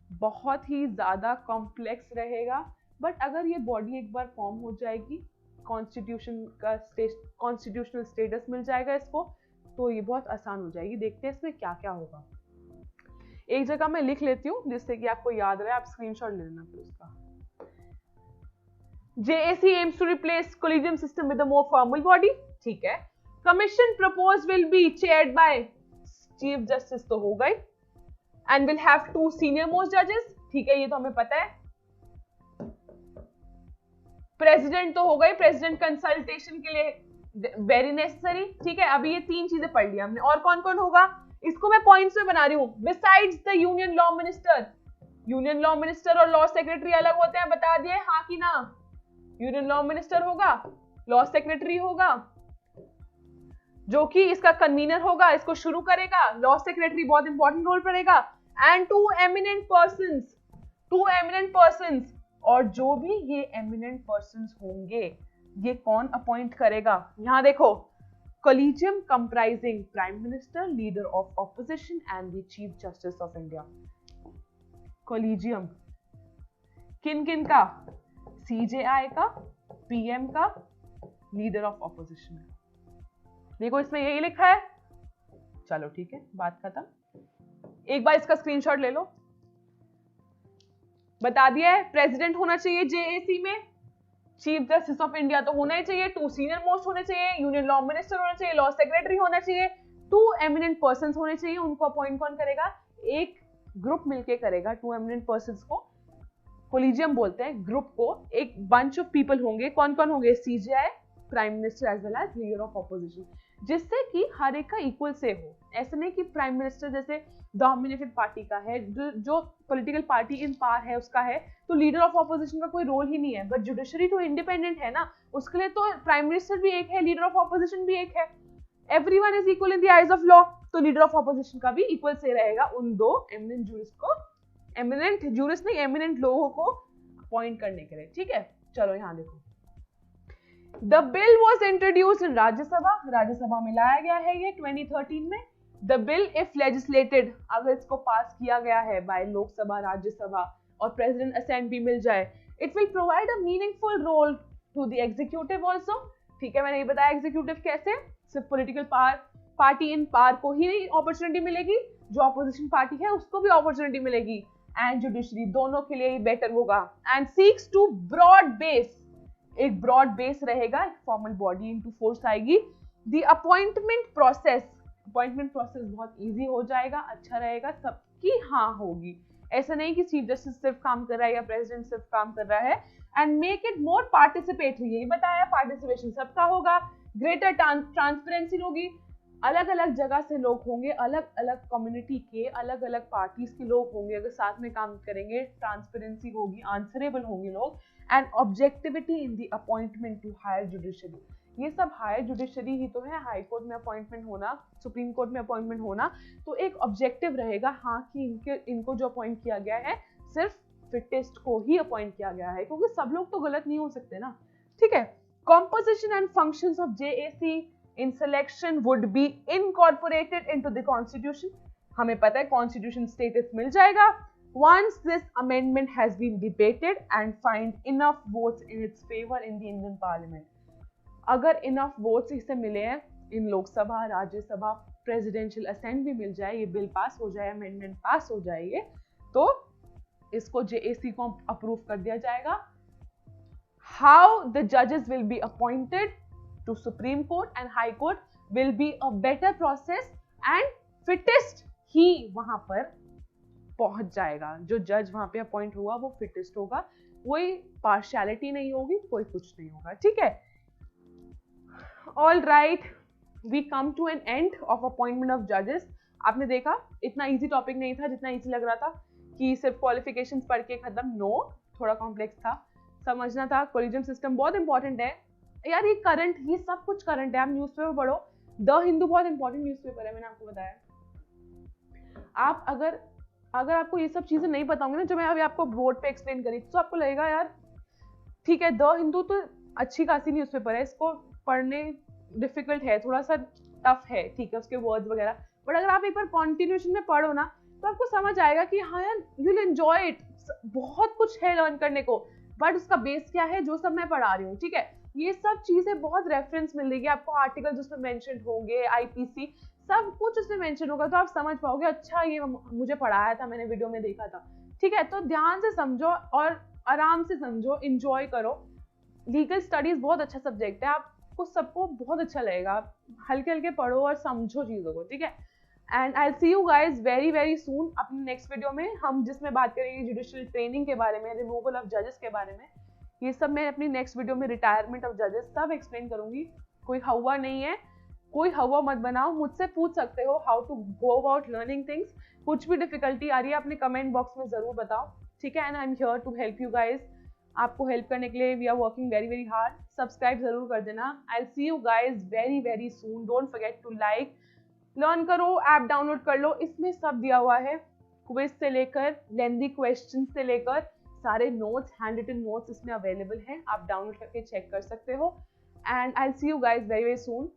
बहुत ही ज्यादा कॉम्प्लेक्स रहेगा। बट अगर ये बॉडी एक बार फॉर्म हो जाएगी, कॉन्स्टिट्यूशनल स्टेटस मिल जाएगा इसको, तो ये बहुत आसान हो जाएगी। देखते हैं इसमें क्या क्या होगा। एक जगह मैं लिख लेती हूँ जिससे कि आपको याद रहे, आप स्क्रीनशॉट ले लेना फिर उसका। JAC aims to replace collegium system with a more formal body, ठीक है। Commission proposed will be chaired by Chief Justice, तो हो गई, and will have 2 senior most judges, ठीक है, ये तो हमें पता है। President तो हो गई, President consultation के लिए वेरी नेसेसरी, ठीक है। अभी ये 3 चीजें पढ़ ली हमने, और कौन कौन होगा इसको मैं पॉइंट्स में बना रही हूँ। Besides the union law minister और लॉ सेक्रेटरी अलग होते हैं, बता दिए हाँ कि ना? यूनियन लॉ मिनिस्टर होगा, लॉ सेक्रेटरी होगा जो कि इसका कन्वीनर होगा, इसको शुरू करेगा, लॉ सेक्रेटरी बहुत इंपॉर्टेंट रोल पड़ेगा, एंड 2 eminent persons, और जो भी ये eminent persons होंगे ये कौन अपॉइंट करेगा? यहां देखो, collegium comprising Prime Minister, Leader of Opposition and the Chief Justice of India. collegium किन का? CJI का, PM का, Leader of Opposition। देखो इसमें यही लिखा है, चलो ठीक है, बात खत्म। एक बार इसका स्क्रीनशॉट ले लो। बता दिया है प्रेसिडेंट होना चाहिए JAC में, चीफ जस्टिस ऑफ इंडिया तो होना ही चाहिए, 2 सीनियर मोस्ट होने चाहिए, यूनियन लॉ मिनिस्टर होना चाहिए, लॉ सेक्रेटरी होना चाहिए, 2 eminent persons होने चाहिए। उनको अपॉइंट कौन करेगा? एक ग्रुप मिलके करेगा। 2 eminent persons को कोलिजियम बोलते हैं, ग्रुप को, एक बंच ऑफ पीपल होंगे। कौन कौन होंगे? CJI, prime minister as well as leader of opposition. जिससे कि हर एक का इक्वल से हो। ऐसा नहीं कि प्राइम मिनिस्टर जैसे डोमिनेटेड पार्टी का है, जो पॉलिटिकल पार्टी इन पावर है उसका है, तो लीडर ऑफ ऑपोजिशन का कोई रोल ही नहीं है। बट जुडिशरी तो इंडिपेंडेंट है ना, उसके लिए तो प्राइम मिनिस्टर भी एक है, लीडर ऑफ ऑपोजिशन भी एक है। Everyone is equal in the eyes of law, तो लीडर ऑफ ऑपोजिशन का भी इक्वल से रहेगा उन दो एमिनेंट जूरिस्ट को, एमिनेंट जूरिस्ट नहीं, एमिनेंट लोगों को अपॉइंट करने के लिए। ठीक है, चलो यहाँ देखो, the bill was introduced in Rajya Sabha, Rajya Sabha में लाया गया है ये 2013 में। द बिल इफ लेजिस्लेटेड, अगर इसको पास किया गया है बाय लोकसभा, राज्यसभा और प्रेसिडेंट असेंट भी मिल जाए, it will provide a meaningful role to the executive also. ठीक है, मैंने ये बताया एग्जीक्यूटिव कैसे, सिर्फ political power, party in power को ही नहीं अपॉर्चुनिटी मिलेगी, जो अपोजिशन पार्टी है उसको भी अपॉर्चुनिटी मिलेगी, एंड जुडिशरी, दोनों के लिए बेटर होगा। And seeks to broad base, एक ब्रॉड बेस रहेगा, एक फॉर्मल बॉडी इनटू फोर्स आएगी। The appointment process, appointment process बहुत इजी हो जाएगा, अच्छा रहेगा, सबकी हाँ होगी। ऐसा नहीं कि चीफ जस्टिस सिर्फ काम कर रहा है या प्रेसिडेंट सिर्फ काम कर रहा है। And make it more participatory, यही बताया, पार्टिसिपेशन सबका होगा, ग्रेटर ट्रांसपेरेंसी होगी, अलग अलग जगह से लोग होंगे, अलग अलग कम्युनिटी के, अलग अलग पार्टीज के लोग होंगे, अगर साथ में काम करेंगे, ट्रांसपेरेंसी होगी, आंसरेबल होंगे लोग, and objectivity in the appointment to higher judiciary. ये सब हायर जुडिशरी ही तो है, हाई कोर्ट में अपॉइंटमेंट होना, सुप्रीम कोर्ट में अपॉइंटमेंट होना, तो एक ऑब्जेक्टिव रहेगा, हाँ कि इनको जो अपॉइंट किया गया है सिर्फ फिटेस्ट को ही अपॉइंट किया गया है, क्योंकि सब लोग तो गलत नहीं हो सकते ना। ठीक है, composition and functions of JAC in selection would be incorporated into the constitution, हमें पता है constitution status मिल जाएगा once this amendment has been debated and find enough votes in its favor in the Indian Parliament। अगर enough votes इसे मिले हैं इन Lok Sabha, Rajya Sabha, presidential ascent भी मिल जाए, ये बिल पास हो जाए, अमेंडमेंट पास हो जाएगी, तो इसको जेएसी को अप्रूव कर दिया जाएगा। How the judges will be appointed to Supreme Court and High Court will be a better process and fittest ही वहां पर पहुंच जाएगा। जो जज वहां पे अपॉइंट हुआ वो फिटेस्ट होगा, कोई पार्शियलिटी नहीं होगी, कोई कुछ नहीं होगा। ठीक है, all right, we come to an end of appointment of जजेस। आपने देखा इतना इजी टॉपिक नहीं था जितना इजी लग रहा था कि सिर्फ क्वालिफिकेशंस पढ़ के खत्म। नो, थोड़ा कॉम्प्लेक्स था, समझना था। कोलिजियम सिस्टम बहुत इंपॉर्टेंट है यार, ये करंट, ये सब कुछ करंट है। आप न्यूज़पेपर पढ़ो, द हिंदू बहुत इंपॉर्टेंट न्यूज़पेपर है, मैंने आपको बताया। आप अगर आपको ये सब चीजें नहीं पता होंगी ना, जो मैं अभी आपको बोर्ड पे एक्सप्लेन करी, तो आपको लगेगा यार ठीक है, द हिंदू तो अच्छी खासी न्यूज़पेपर है, इसको पढ़ने डिफिकल्ट है, थोड़ा सा टफ है, ठीक है, उसके वर्ड्स वगैरह, बट अगर आप एक बार कॉन्टिन्यूशन में पढ़ो ना, तो आपको समझ आएगा कि हाँ यार, यू विल एंजॉय इट। बहुत कुछ है लर्न करने को, बट उसका बेस क्या है, जो सब मैं पढ़ा रही हूँ। ठीक है, ये सब चीजें बहुत रेफरेंस मिल रही है आपको, आर्टिकल जिसमें मेंशन होंगे, आईपीसी, सब कुछ उसमें मेंशन होगा, तो आप समझ पाओगे अच्छा ये मुझे पढ़ाया था, मैंने वीडियो में देखा था। ठीक है, तो ध्यान से समझो और आराम से समझो, एंजॉय करो। लीगल स्टडीज बहुत अच्छा सब्जेक्ट है, आपको सबको बहुत अच्छा लगेगा, हल्के हल्के पढ़ो और समझो चीजों को। ठीक है, and I see you guys very very soon अपने नेक्स्ट वीडियो में, हम जिसमें बात करेंगे जुडिशियल ट्रेनिंग के बारे में, रिमूवल ऑफ जजेस के बारे में। ये सब मैं अपनी नेक्स्ट वीडियो में, रिटायरमेंट ऑफ जजेस सब एक्सप्लेन करूंगी। कोई हवा नहीं है, कोई हवा मत बनाओ, मुझसे पूछ सकते हो how to go about learning things. कुछ भी डिफिकल्टी आ रही है अपने कमेंट बॉक्स में जरूर बताओ। ठीक है, and I am here to help you guys. आपको हेल्प करने के लिए we are working very very hard. Subscribe जरूर कर देना। I will see you guys very very soon. Don't forget to like, learn करो, ऐप डाउनलोड कर लो, इसमें सब दिया हुआ है, क्विज से लेकर लेंथी क्वेश्चन से लेकर सारे नोट्स, हैंड रिटन नोट्स इसमें अवेलेबल हैं, आप डाउनलोड करके चेक कर सकते हो। And I will see you guys very very soon.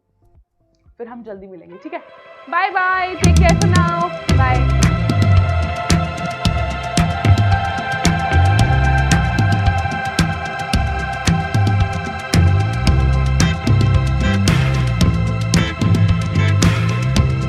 फिर हम जल्दी मिलेंगे। ठीक है, bye bye, take care for now, bye.